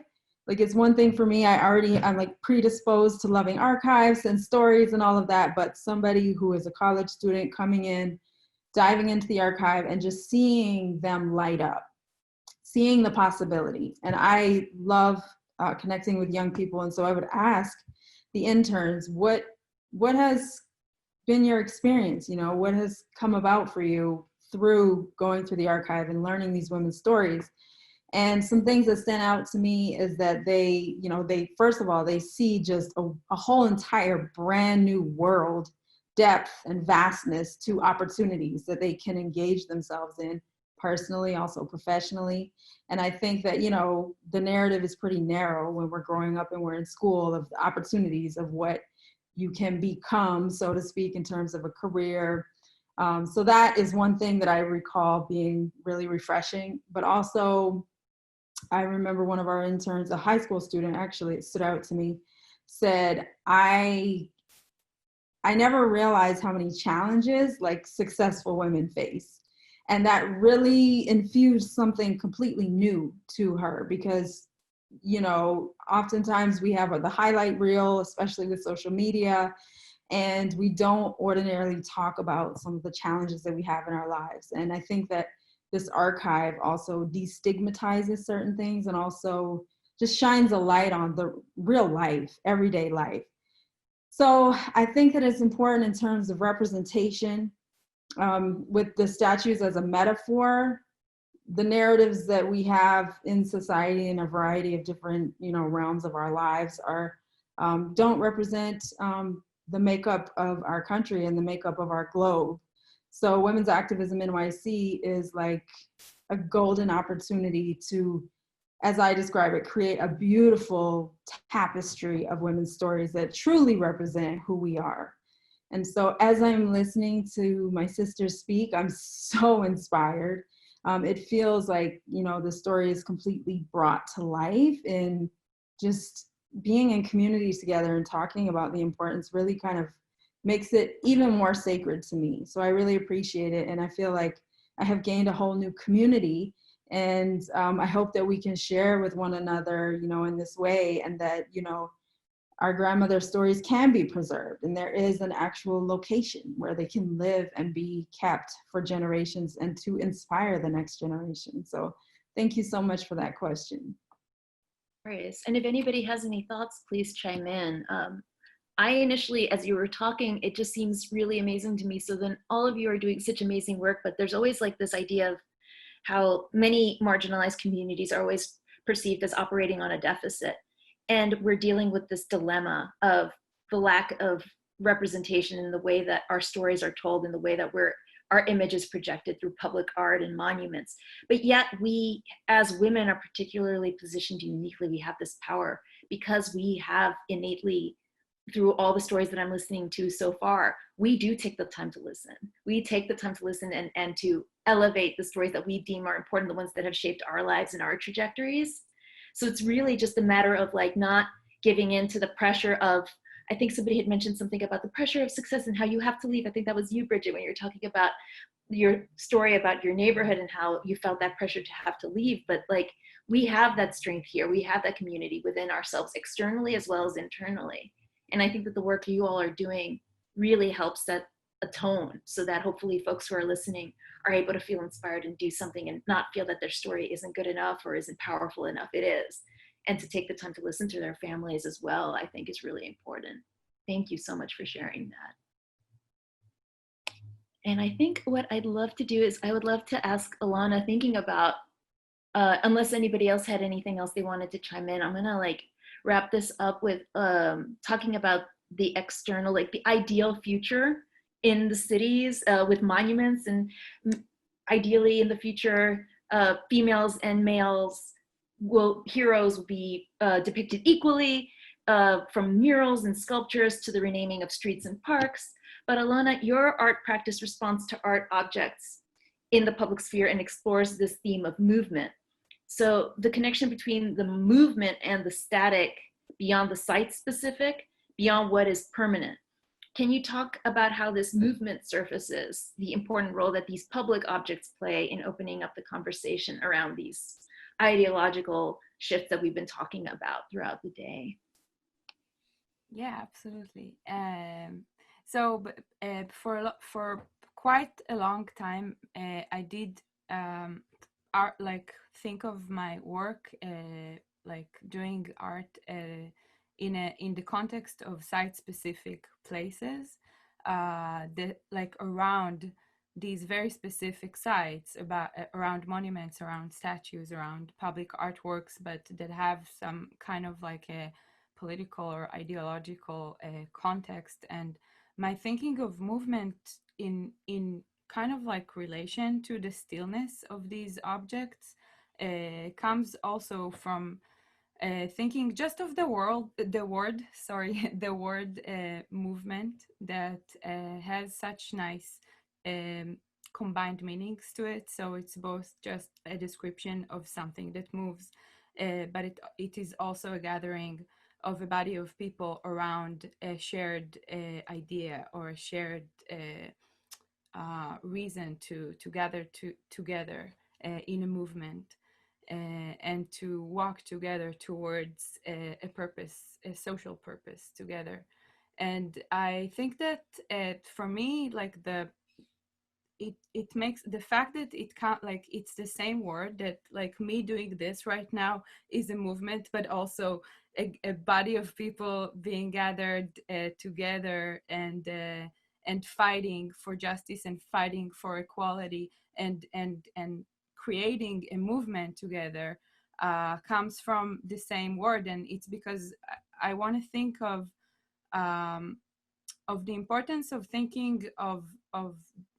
Like, it's one thing for me, I'm like predisposed to loving archives and stories and all of that, but somebody who is a college student coming in, diving into the archive and just seeing them light up, seeing the possibility. And I love connecting with young people. And so I would ask the interns, what has been your experience? You know, what has come about for you through going through the archive and learning these women's stories? And some things that stand out to me is that they first of all, they see just a whole entire brand new world, depth and vastness to opportunities that they can engage themselves in personally, also professionally. And I think that, you know, the narrative is pretty narrow when we're growing up and we're in school, of the opportunities of what you can become, so to speak, in terms of a career. So that is one thing that I recall being really refreshing. But also, I remember one of our interns, a high school student, actually, it stood out to me, said, I never realized how many challenges like successful women face. And that really infused something completely new to her, because, you know, oftentimes we have the highlight reel, especially with social media, and we don't ordinarily talk about some of the challenges that we have in our lives. And I think that this archive also destigmatizes certain things and also just shines a light on the real life, everyday life. So I think that it's important in terms of representation, with the statues as a metaphor. the narratives that we have in society in a variety of different, realms of our lives are don't represent the makeup of our country and the makeup of our globe. So Women's Activism NYC is like a golden opportunity to, as I describe it, create a beautiful tapestry of women's stories that truly represent who we are. And so as I'm listening to my sisters speak, I'm so inspired. It feels like, the story is completely brought to life, and just being in community together and talking about the importance really kind of makes it even more sacred to me. So I really appreciate it. And I feel like I have gained a whole new community. And I hope that we can share with one another, in this way, and that, our grandmother's stories can be preserved, and there is an actual location where they can live and be kept for generations and to inspire the next generation. So thank you so much for that question. Kris. And if anybody has any thoughts, please chime in. I initially, as you were talking, it just seems really amazing to me. So then all of you are doing such amazing work, but there's always like this idea of how many marginalized communities are always perceived as operating on a deficit. And we're dealing with this dilemma of the lack of representation in the way that our stories are told, in the way that our image is projected through public art and monuments. But yet we, as women, are particularly positioned uniquely. We have this power because we have innately, through all the stories that I'm listening to so far, we do take the time to listen. We take the time to listen and to elevate the stories that we deem are important, the ones that have shaped our lives and our trajectories. So it's really just a matter of like not giving in to the pressure of, I think somebody had mentioned something about the pressure of success and how you have to leave. I think that was you, Bridget, when you were talking about your story about your neighborhood and how you felt that pressure to have to leave. But like, we have that strength here. We have that community within ourselves, externally as well as internally. And I think that the work you all are doing really helps set a tone so that hopefully folks who are listening are able to feel inspired and do something and not feel that their story isn't good enough or isn't powerful enough. It is. And to take the time to listen to their families as well, I think is really important. Thank you so much for sharing that. And I think what I'd love to do is I would love to ask Alona, thinking about, unless anybody else had anything else they wanted to chime in, I'm gonna like wrap this up with talking about the external, like the ideal future in the cities with monuments, and ideally in the future, females and males heroes will be depicted equally, from murals and sculptures to the renaming of streets and parks. But Alona, your art practice responds to art objects in the public sphere and explores this theme of movement. So the connection between the movement and the static, beyond the site specific, beyond what is permanent. Can you talk about how this movement surfaces the important role that these public objects play in opening up the conversation around these ideological shifts that we've been talking about throughout the day? Yeah, absolutely. So for quite a long time, I did art, like think of my work like doing art in the context of site-specific places, like around these very specific sites, around monuments, around statues, around public artworks, but that have some kind of like a political or ideological context. And my thinking of movement in kind of like relation to the stillness of these objects comes also from thinking just of the word movement, that has such nice combined meanings to it. So it's both just a description of something that moves, but it is also a gathering of a body of people around a shared idea or a shared reason to gather together in a movement, and to walk together towards a purpose, a social purpose together. And I think that for me, like it makes the fact that it can't, like it's the same word, that like me doing this right now is a movement, but also a body of people being gathered together and fighting for justice and fighting for equality and creating a movement together comes from the same word. And it's because I want to think of the importance of thinking of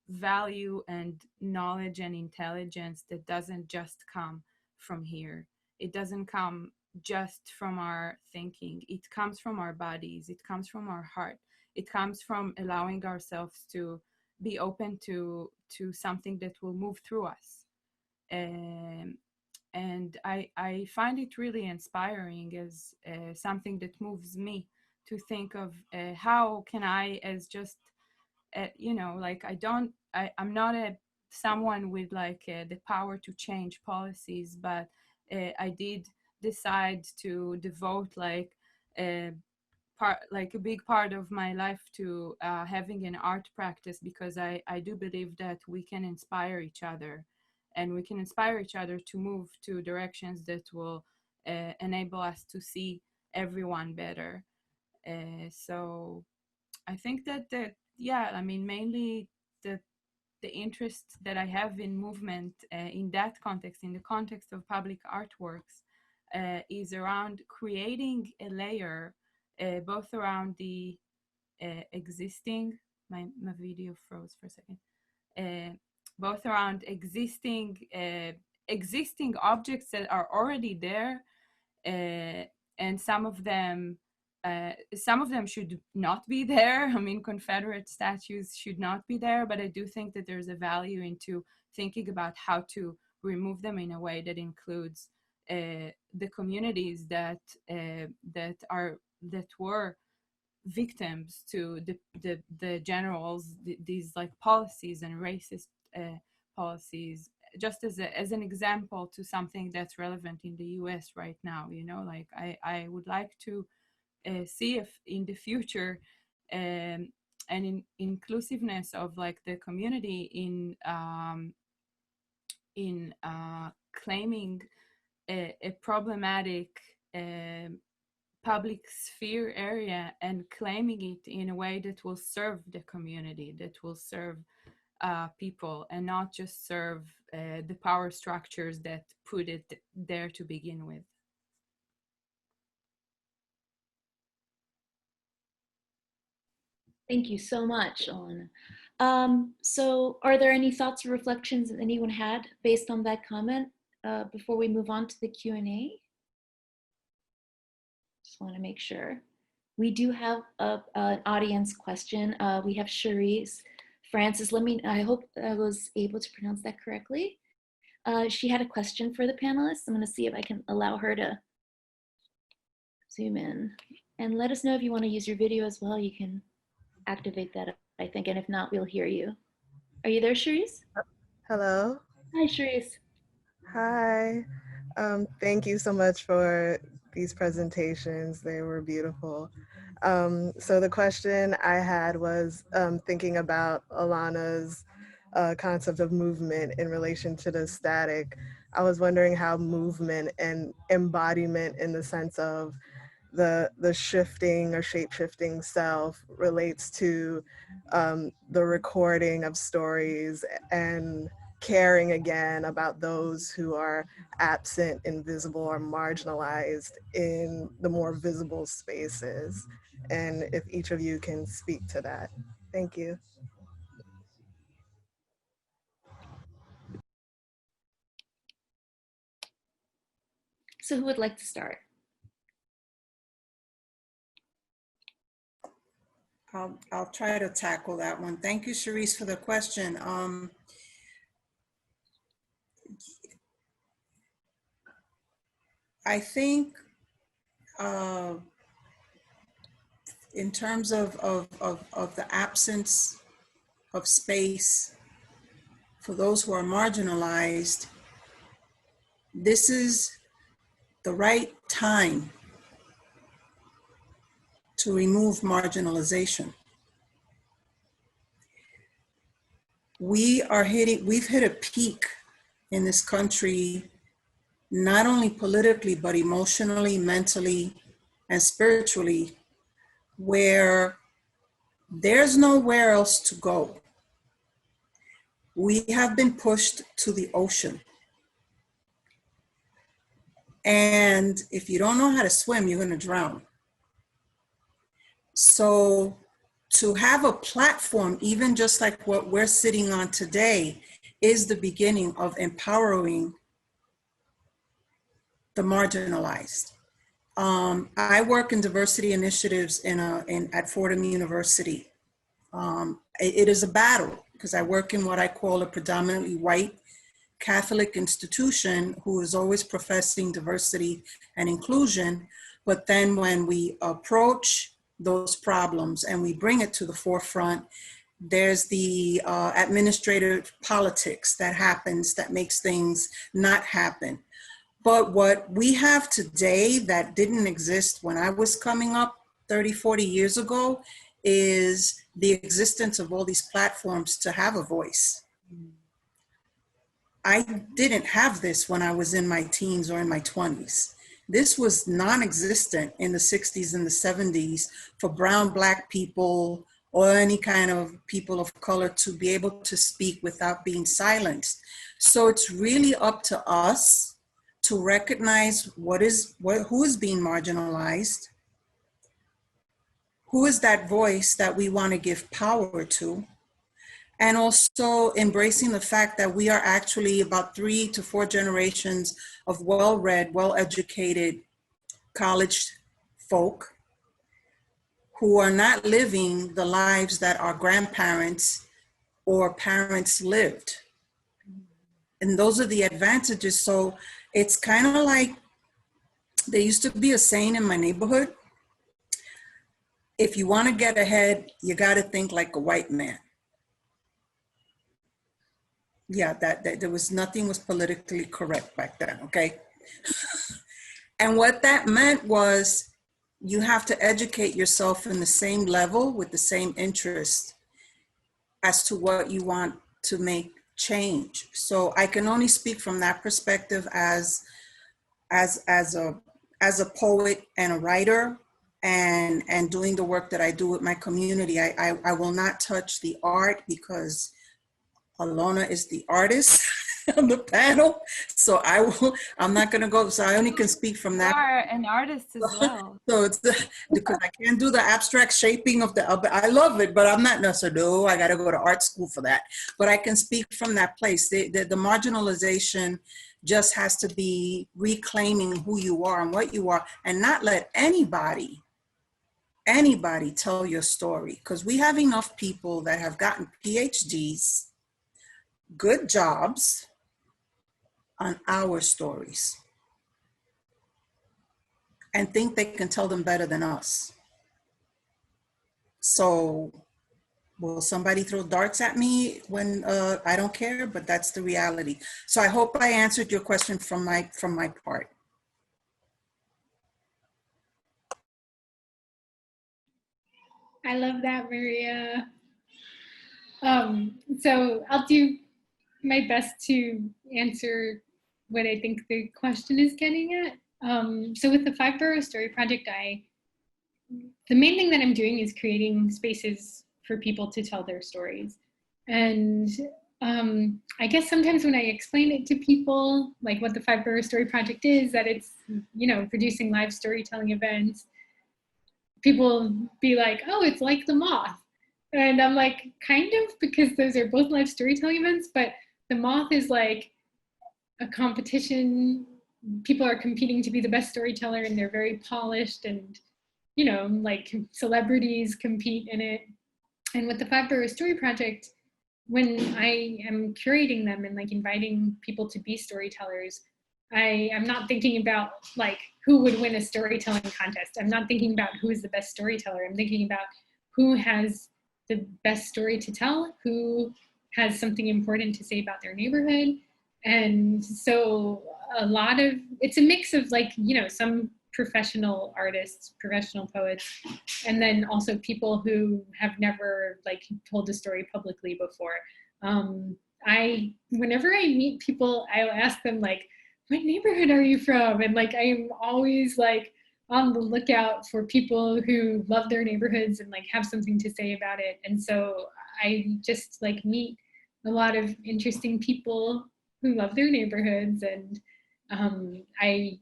value and knowledge and intelligence that doesn't just come from here. It doesn't come just from our thinking. It comes from our bodies. It comes from our heart. It comes from allowing ourselves to be open to something that will move through us. And I find it really inspiring as something that moves me to think of how can I, as just you know, like I'm not someone with like the power to change policies, but I did decide to devote like a big part of my life to having an art practice, because I do believe that we can inspire each other, and we can inspire each other to move to directions that will enable us to see everyone better. So I think that yeah, I mean, mainly the interest that I have in movement in that context, in the context of public artworks, is around creating a layer, both around the existing, my video froze for a second, both around existing objects that are already there, and some of them should not be there. I mean, Confederate statues should not be there, but I do think that there's a value into thinking about how to remove them in a way that includes the communities that were victims to the generals, these like policies and racist policies. Just as an example to something that's relevant in the US right now, you know, like I would like to see if in the future an inclusiveness of like the community in claiming a problematic public sphere area and claiming it in a way that will serve the community, that will serve people, and not just serve the power structures that put it there to begin with. Thank you so much, Alona. So are there any thoughts or reflections that anyone had based on that comment before we move on to the Q&A? Just want to make sure. We do have an audience question. We have Cherise Francis. I hope I was able to pronounce that correctly. She had a question for the panelists. I'm going to see if I can allow her to zoom in. And let us know if you want to use your video as well. You can activate that, I think, and if not, we'll hear you. Are you there, Cherise? Hello. Hi, Cherise. Hi. Thank you so much for these presentations. They were beautiful. So the question I had was thinking about Alona's concept of movement in relation to the static. I was wondering how movement and embodiment in the sense of the shifting or shape-shifting self relates to the recording of stories and caring again about those who are absent, invisible, or marginalized in the more visible spaces. And if each of you can speak to that. Thank you. So who would like to start? I'll try to tackle that one. Thank you, Cherise, for the question. I think in terms of the absence of space for those who are marginalized, this is the right time to remove marginalization. We've hit a peak in this country, not only politically, but emotionally, mentally, and spiritually, where there's nowhere else to go. We have been pushed to the ocean. And if you don't know how to swim, you're going to drown. So to have a platform, even just like what we're sitting on today, is the beginning of empowering the marginalized. I work in diversity initiatives at Fordham University. It is a battle because I work in what I call a predominantly white Catholic institution who is always professing diversity and inclusion. But then when we approach those problems and we bring it to the forefront, there's the administrative politics that happens that makes things not happen. But what we have today that didn't exist when I was coming up 30, 40 years ago is the existence of all these platforms to have a voice. I didn't have this when I was in my teens or in my 20s. This was non-existent in the 60s and the 70s for brown, black people or any kind of people of color to be able to speak without being silenced. So it's really up to us to recognize who is being marginalized, who is that voice that we want to give power to, and also embracing the fact that we are actually about 3 to 4 generations of well-read, well-educated college folk who are not living the lives that our grandparents or parents lived. And those are the advantages. So it's kind of like, there used to be a saying in my neighborhood, if you want to get ahead, you got to think like a white man. Yeah, that there was nothing was politically correct back then, okay? And what that meant was you have to educate yourself in the same level with the same interest as to what you want to make change. So I can only speak from that perspective as a poet and a writer and doing the work that I do with my community. I will not touch the art because Alona is the artist on the panel. So I'm not gonna go, so I only can speak from that. You are an artist as well. So it's because I can't do the abstract shaping of I love it, but I'm not necessarily, no, I gotta go to art school for that. But I can speak from that place. The marginalization just has to be reclaiming who you are and what you are, and not let anybody tell your story. Because we have enough people that have gotten PhDs, good jobs on our stories and think they can tell them better than us. So will somebody throw darts at me when I don't care, but that's the reality. So I hope I answered your question from my part. I love that, Maria. So I'll do my best to answer what I think the question is getting at. So with the 5 Boro Story Project, the main thing that I'm doing is creating spaces for people to tell their stories. And I guess sometimes when I explain it to people, like what the 5 Boro Story Project is, that it's, producing live storytelling events, people be like, oh, it's like the Moth. And I'm like, kind of, because those are both live storytelling events, but the Moth is like a competition. People are competing to be the best storyteller, and they're very polished, and like celebrities compete in it. And with the 5 Boro Story Project, when I am curating them and like inviting people to be storytellers, I am not thinking about like who would win a storytelling contest. I'm not thinking about who is the best storyteller. I'm thinking about who has the best story to tell, who has something important to say about their neighborhood. And so it's a mix of like, some professional artists, professional poets, and then also people who have never like told a story publicly before. Whenever I meet people, I'll ask them like, what neighborhood are you from? And like, I'm always like on the lookout for people who love their neighborhoods and like have something to say about it. And so I just like meet a lot of interesting people who love their neighborhoods. And I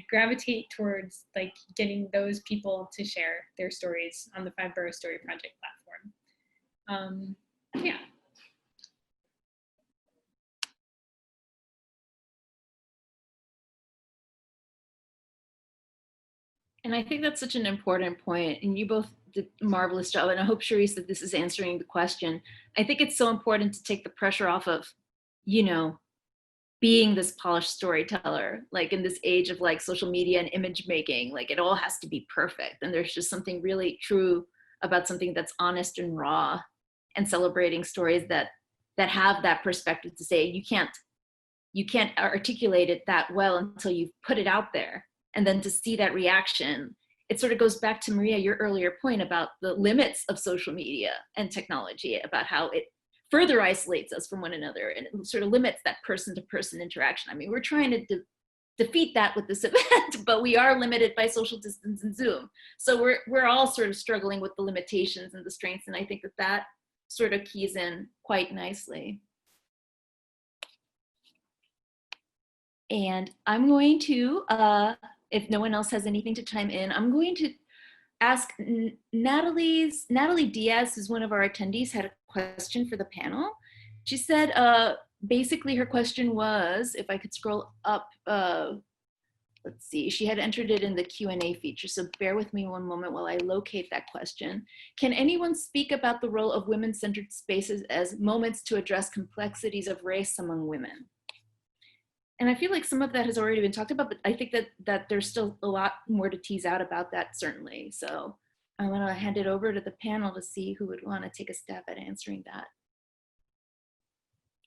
gravitate towards like getting those people to share their stories on the 5 Boro Story Project platform. Yeah. And I think that's such an important point, and you both did a marvelous job, and I hope, Charisse, that this is answering the question. I think it's so important to take the pressure off of, you know, being this polished storyteller, like in this age of like social media and image making, like it all has to be perfect. And there's just something really true about something that's honest and raw, and celebrating stories that have that perspective to say, you can't articulate it that well until you've put it out there. And then to see that reaction, it sort of goes back to Maria, your earlier point about the limits of social media and technology, about how it further isolates us from one another and it sort of limits that person-to-person interaction. I mean, we're trying to defeat that with this event, but we are limited by social distance and Zoom. So we're all sort of struggling with the limitations and the strengths, and I think that sort of keys in quite nicely. And I'm going to, if no one else has anything to chime in, I'm going to ask Natalie Diaz, who's one of our attendees, had a question for the panel. She said, basically her question was, if I could scroll up, let's see, she had entered it in the Q&A feature, so bear with me one moment while I locate that question. Can anyone speak about the role of women-centered spaces as moments to address complexities of race among women? And I feel like some of that has already been talked about, but I think that there's still a lot more to tease out about that, certainly. So I want to hand it over to the panel to see who would want to take a stab at answering that,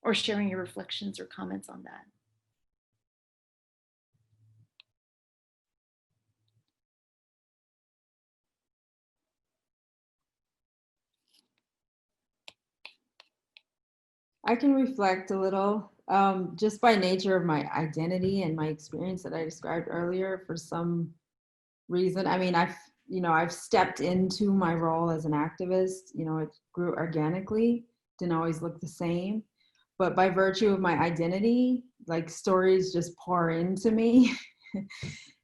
or sharing your reflections or comments on that. I can reflect a little, just by nature of my identity and my experience that I described earlier. For some reason, I mean, I've stepped into my role as an activist. You know, it grew organically, didn't always look the same, but by virtue of my identity, like stories just pour into me.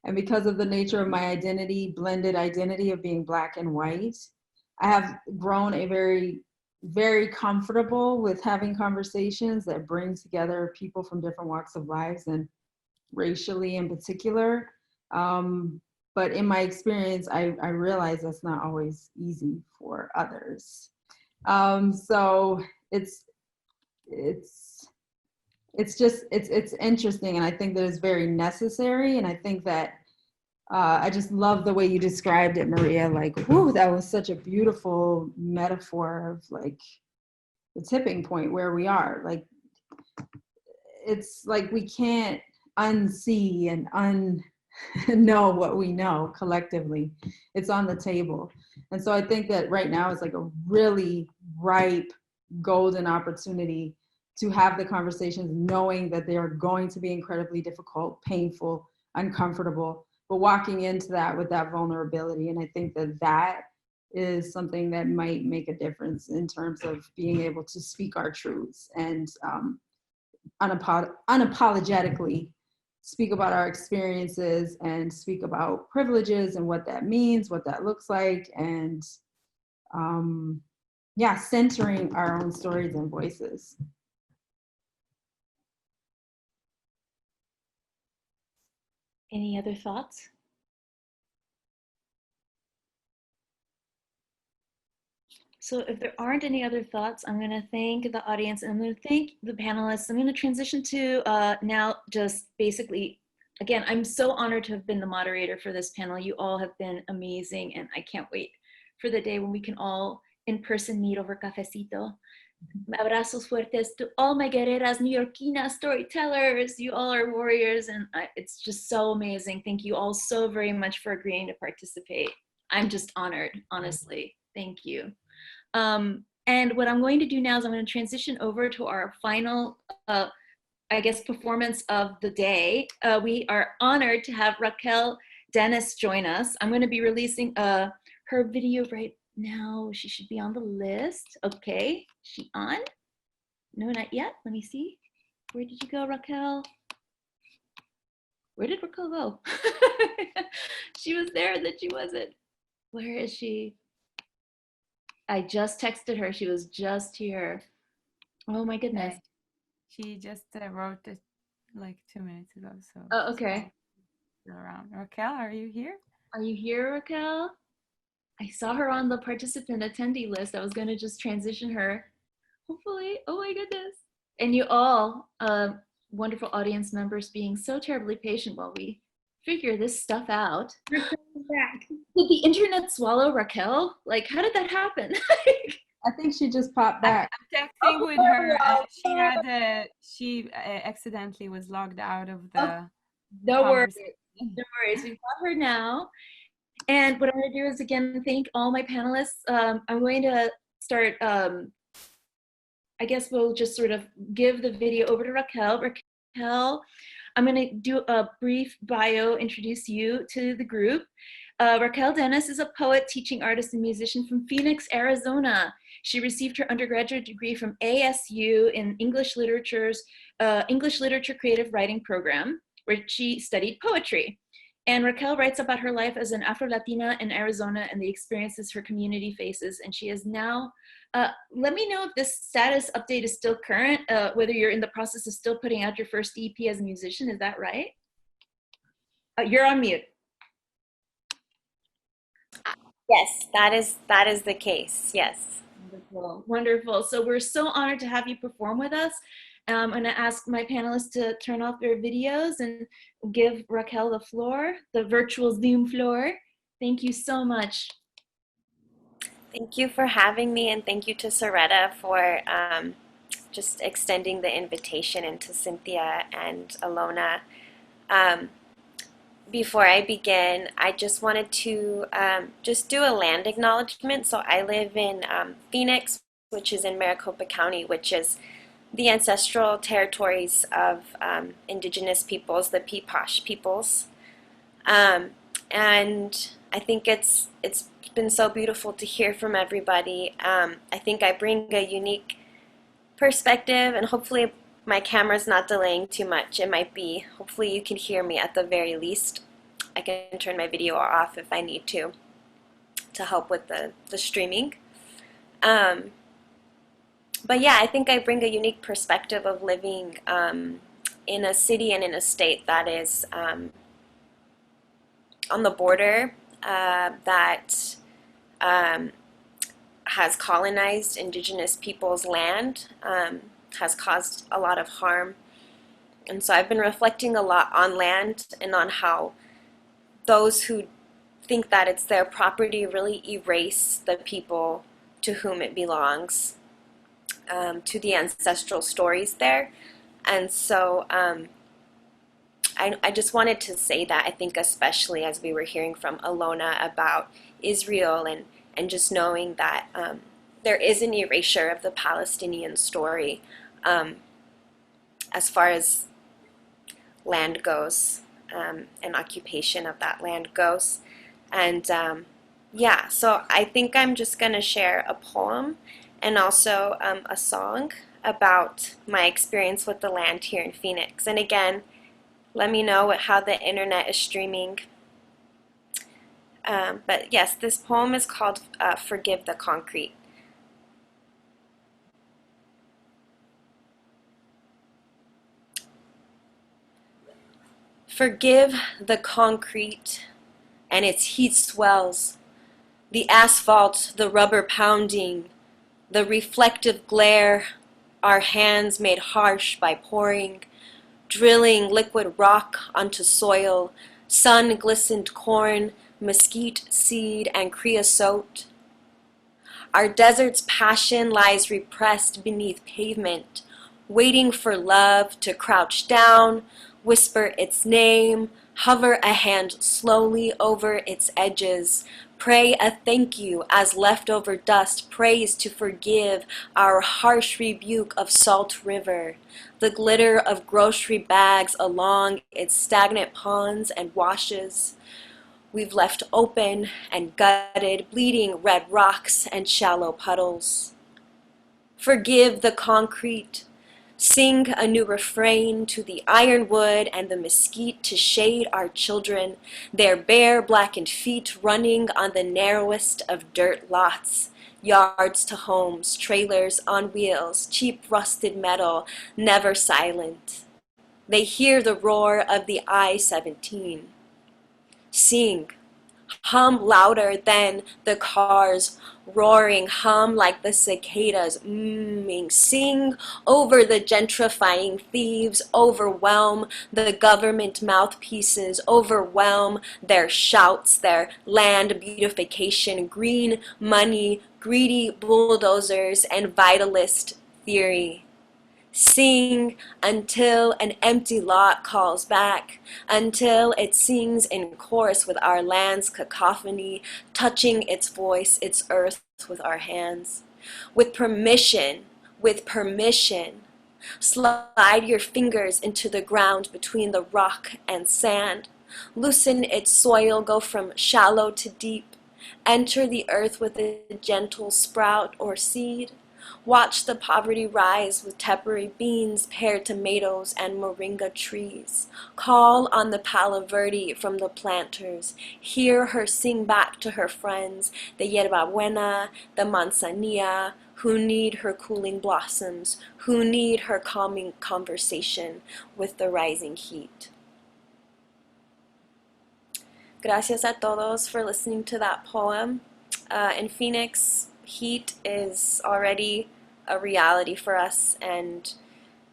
And because of the nature of my identity, blended identity of being Black and white, I have grown a very comfortable with having conversations that bring together people from different walks of lives, and racially in particular. But in my experience, I realize that's not always easy for others. So it's interesting, and I think that it's very necessary. And I think that I just love the way you described it, Maria. Like, whoo, that was such a beautiful metaphor of like the tipping point where we are. Like, it's like we can't unsee and know what we know collectively. It's on the table. And so I think that right now is like a really ripe, golden opportunity to have the conversations, knowing that they are going to be incredibly difficult, painful, uncomfortable, but walking into that with that vulnerability. And I think that that is something that might make a difference in terms of being able to speak our truths and unapologetically speak about our experiences and speak about privileges and what that means, what that looks like, and yeah, centering our own stories and voices. Any other thoughts? So if there aren't any other thoughts, I'm going to thank the audience, and I'm going to thank the panelists. I'm going to transition to now just basically, again, I'm so honored to have been the moderator for this panel. You all have been amazing, and I can't wait for the day when we can all in person meet over cafecito. Abrazos fuertes to all my guerreras, Neoyorquina storytellers. You all are warriors, and it's just so amazing. Thank you all so very much for agreeing to participate. I'm just honored, honestly. Thank you. And what I'm going to do now is I'm going to transition over to our final, I guess, performance of the day. We are honored to have Raquel Dennis join us. I'm going to be releasing her video right now. She should be on the list. Okay, she on? No, not yet. Let me see. Where did you go, Raquel? Where did Raquel go? She was there and then she wasn't. Where is she? I just texted her. She was just here. Oh my goodness. She just wrote it like 2 minutes ago. So Oh, okay. Still around. Raquel, are you here? Are you here, Raquel? I saw her on the participant attendee list. I was going to just transition her. Hopefully. Oh my goodness. And you all, wonderful audience members, being so terribly patient while we figure this stuff out. Raquel's back. Did the internet swallow Raquel? Like, how did that happen? I think she just popped back. I'm texting with her. She accidentally was logged out of the. No worries. No worries. We've got her now. And what I'm going to do is, again, thank all my panelists. I'm going to start, I guess we'll just sort of give the video over to Raquel. Raquel, I'm going to do a brief bio, introduce you to the group. Raquel Dennis is a poet, teaching artist, and musician from Phoenix, Arizona. She received her undergraduate degree from ASU in English Literature Creative Writing Program, where she studied poetry. And Raquel writes about her life as an Afro-Latina in Arizona and the experiences her community faces. And she is now, let me know if this status update is still current, whether you're in the process of still putting out your first EP as a musician, is that right? You're on mute. Yes, that is the case, yes. Wonderful, wonderful. So we're so honored to have you perform with us. I'm going to ask my panelists to turn off their videos and give Raquel the floor, the virtual Zoom floor. Thank you so much. Thank you for having me, and thank you to Saretta for just extending the invitation, and to Cynthia and Alona. Before I begin, I just wanted to just do a land acknowledgement. So I live in Phoenix, which is in Maricopa County, which is the ancestral territories of indigenous peoples, the Peepash peoples. And I think it's been so beautiful to hear from everybody. I think I bring a unique perspective, and hopefully my camera's not delaying too much. It might be. Hopefully you can hear me at the very least. I can turn my video off if I need to help with the streaming. But yeah, I think I bring a unique perspective of living in a city and in a state that is on the border, that has colonized indigenous people's land, has caused a lot of harm. And so I've been reflecting a lot on land and on how those who think that it's their property really erase the people to whom it belongs, to the ancestral stories there. And so I just wanted to say that, I think especially as we were hearing from Alona about Israel, and just knowing that there is an erasure of the Palestinian story as far as land goes, and occupation of that land goes. And yeah, so I think I'm just going to share a poem and also a song about my experience with the land here in Phoenix. And again, let me know how the internet is streaming. But yes, this poem is called Forgive the Concrete. Forgive the concrete and its heat swells, the asphalt, the rubber pounding, the reflective glare, our hands made harsh by pouring, drilling liquid rock onto soil, sun-glistened corn, mesquite seed, and creosote. Our desert's passion lies repressed beneath pavement, waiting for love to crouch down, whisper its name, hover a hand slowly over its edges, pray a thank you as leftover dust prays to forgive our harsh rebuke of Salt River, the glitter of grocery bags along its stagnant ponds and washes. We've left open and gutted, bleeding red rocks and shallow puddles. Forgive the concrete, Sing a new refrain to the ironwood and the mesquite to shade our children, their bare blackened feet running on the narrowest of dirt lots, yards to homes, trailers on wheels, cheap rusted metal, never silent. They hear the roar of the I-17. Sing. Hum louder than the cars roaring, hum like the cicadas mmming. Sing over the gentrifying thieves, overwhelm the government mouthpieces, overwhelm their shouts, their land beautification, green money, greedy bulldozers, and vitalist theory. Sing until an empty lot calls back, until it sings in chorus with our land's cacophony, touching its voice, its earth with our hands. With permission, slide your fingers into the ground between the rock and sand. Loosen its soil, go from shallow to deep. Enter the earth with a gentle sprout or seed. Watch the poverty rise with tepary beans, pear tomatoes, and moringa trees. Call on the Palo Verde from the planters. Hear her sing back to her friends, the yerba buena, the manzanilla, who need her cooling blossoms, who need her calming conversation with the rising heat. Gracias a todos for listening to that poem. In Phoenix, heat is already a reality for us, and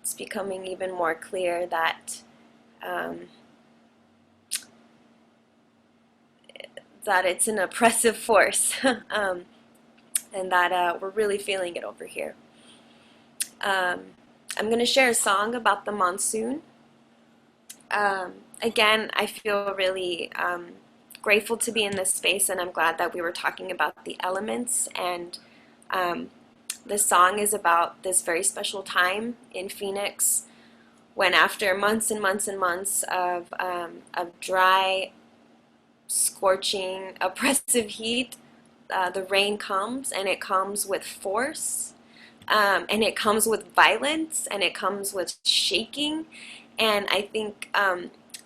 it's becoming even more clear that that it's an oppressive force, and that we're really feeling it over here. I'm going to share a song about the monsoon. Again, I feel really grateful to be in this space, and I'm glad that we were talking about the elements. And this song is about this very special time in Phoenix when, after months and months and months of dry, scorching, oppressive heat, the rain comes, and it comes with force, and it comes with violence, and it comes with shaking. And I think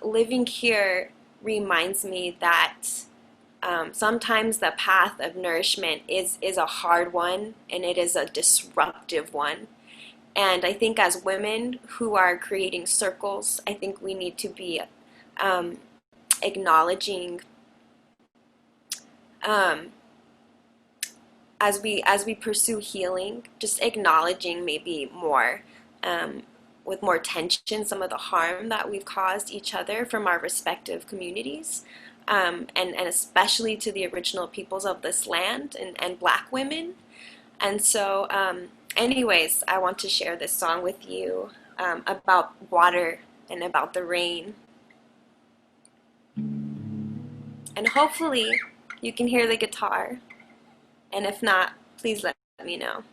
living here reminds me that sometimes the path of nourishment is a hard one, and it is a disruptive one. And I think as women who are creating circles, I think we need to be acknowledging as we pursue healing, just acknowledging maybe more with more tension some of the harm that we've caused each other from our respective communities, and especially to the original peoples of this land and Black women. And so anyways, I want to share this song with you about water and about the rain. And hopefully you can hear the guitar. And if not, please let me know.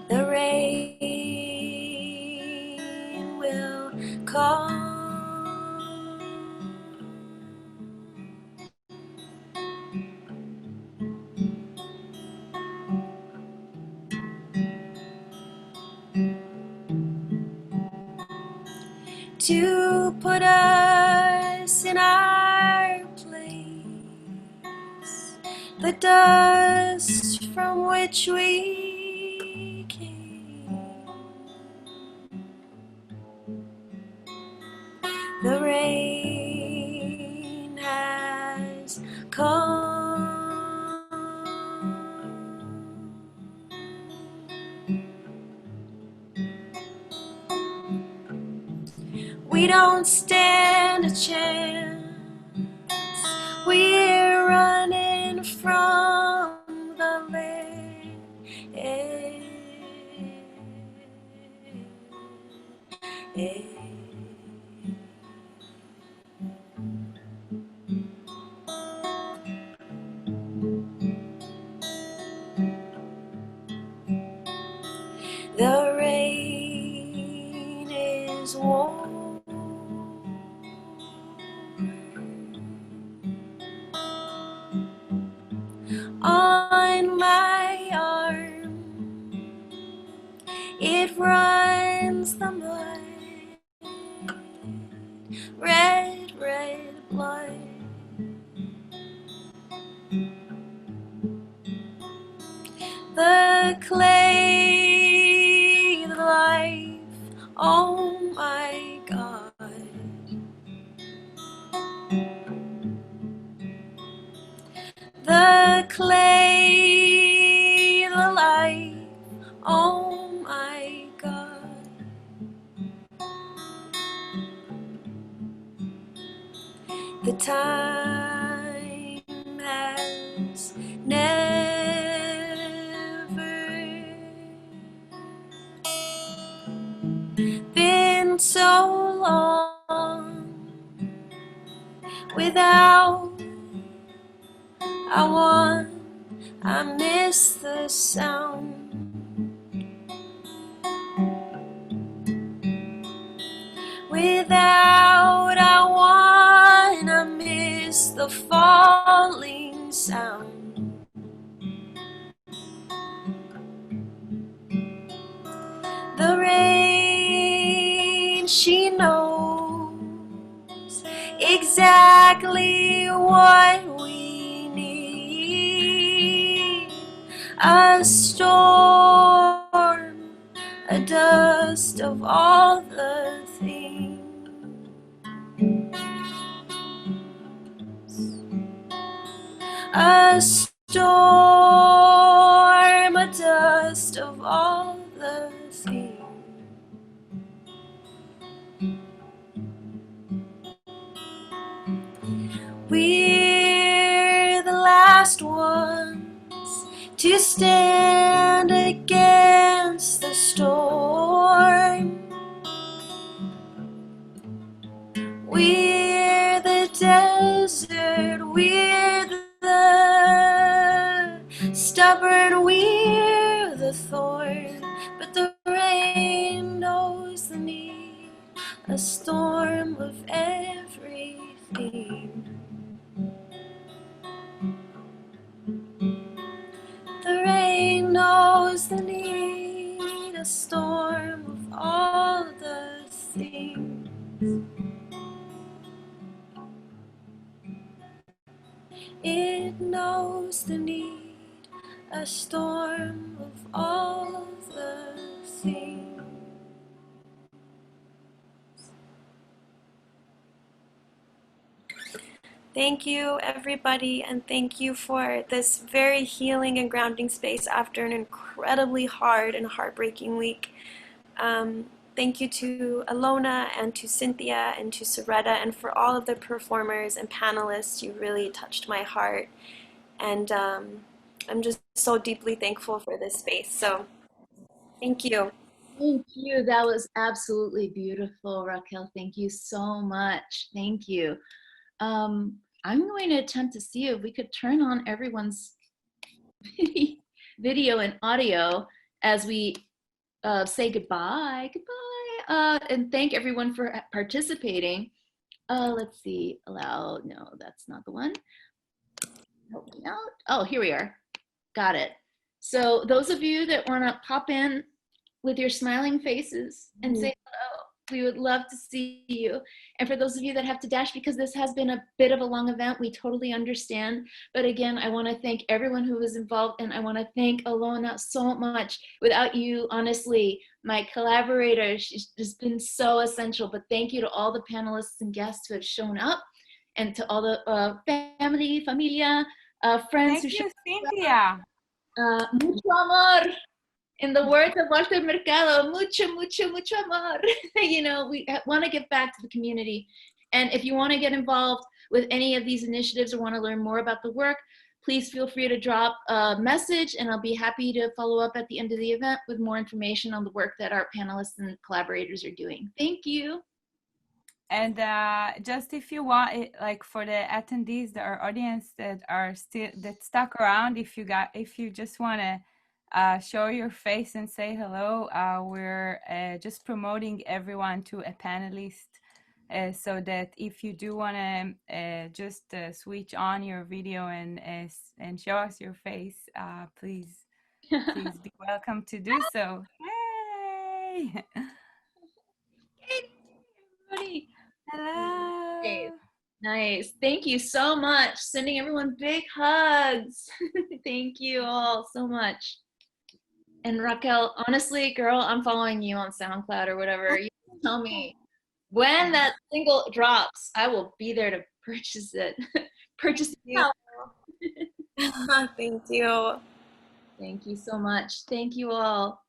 The rain will come to put us in our place, the dust from which we came. The rain has come. We don't stand a chance. We're running from the land. The rain is warm. On my arm. It runs the mud, red, red blood. The clay, the life, oh my God. The clay, the life, oh my God. The time has never been so long without I miss the sound. Without I miss the falling sound. The rain, she knows exactly what we need. A storm, a dust of all the things. A storm, a dust of all the things. We're the last ones to stand against the storm. We're the desert, we're the stubborn, we're the thorn. But the rain knows the need, a storm of everything. The rain knows the need, a storm of all the things. It knows the need, a storm of all the things. Thank you, everybody, and thank you for this very healing and grounding space after an incredibly hard and heartbreaking week. Thank you to Alona and to Cynthia and to Saretta and for all of the performers and panelists. You really touched my heart, and I'm just so deeply thankful for this space. So thank you. Thank you. That was absolutely beautiful, Raquel. Thank you so much. Thank you. I'm going to attempt to see if we could turn on everyone's video and audio as we say goodbye, and thank everyone for participating. Let's see, allow, no, that's not the one. Help me out. Oh, here we are. Got it. So those of you that want to pop in with your smiling faces and say hello, we would love to see you. And for those of you that have to dash because this has been a bit of a long event, we totally understand. But again, I want to thank everyone who was involved, and I want to thank Alona so much. Without you, honestly, my collaborator, she's just been so essential. But thank you to all the panelists and guests who have shown up, and to all the family, familia, friends. Thank you, Cynthia. Mucho amor. In the words of Walter Mercado, mucho, mucho, mucho amor. You know, we want to give back to the community. And if you want to get involved with any of these initiatives or want to learn more about the work, please feel free to drop a message, and I'll be happy to follow up at the end of the event with more information on the work that our panelists and collaborators are doing. Thank you. And just if you want, like for the attendees, our audience that are that stuck around, if you just want to show your face and say hello, we're just promoting everyone to a panelist so that if you do want to just switch on your video and show us your face, please be welcome to do so. Hey! Everybody. Hello! Hey, nice. Thank you so much. Sending everyone big hugs. Thank you all so much. And Raquel, honestly, girl, I'm following you on SoundCloud or whatever. You tell me when that single drops, I will be there to purchase it. Purchase it. Thank you. Thank you so much. Thank you all.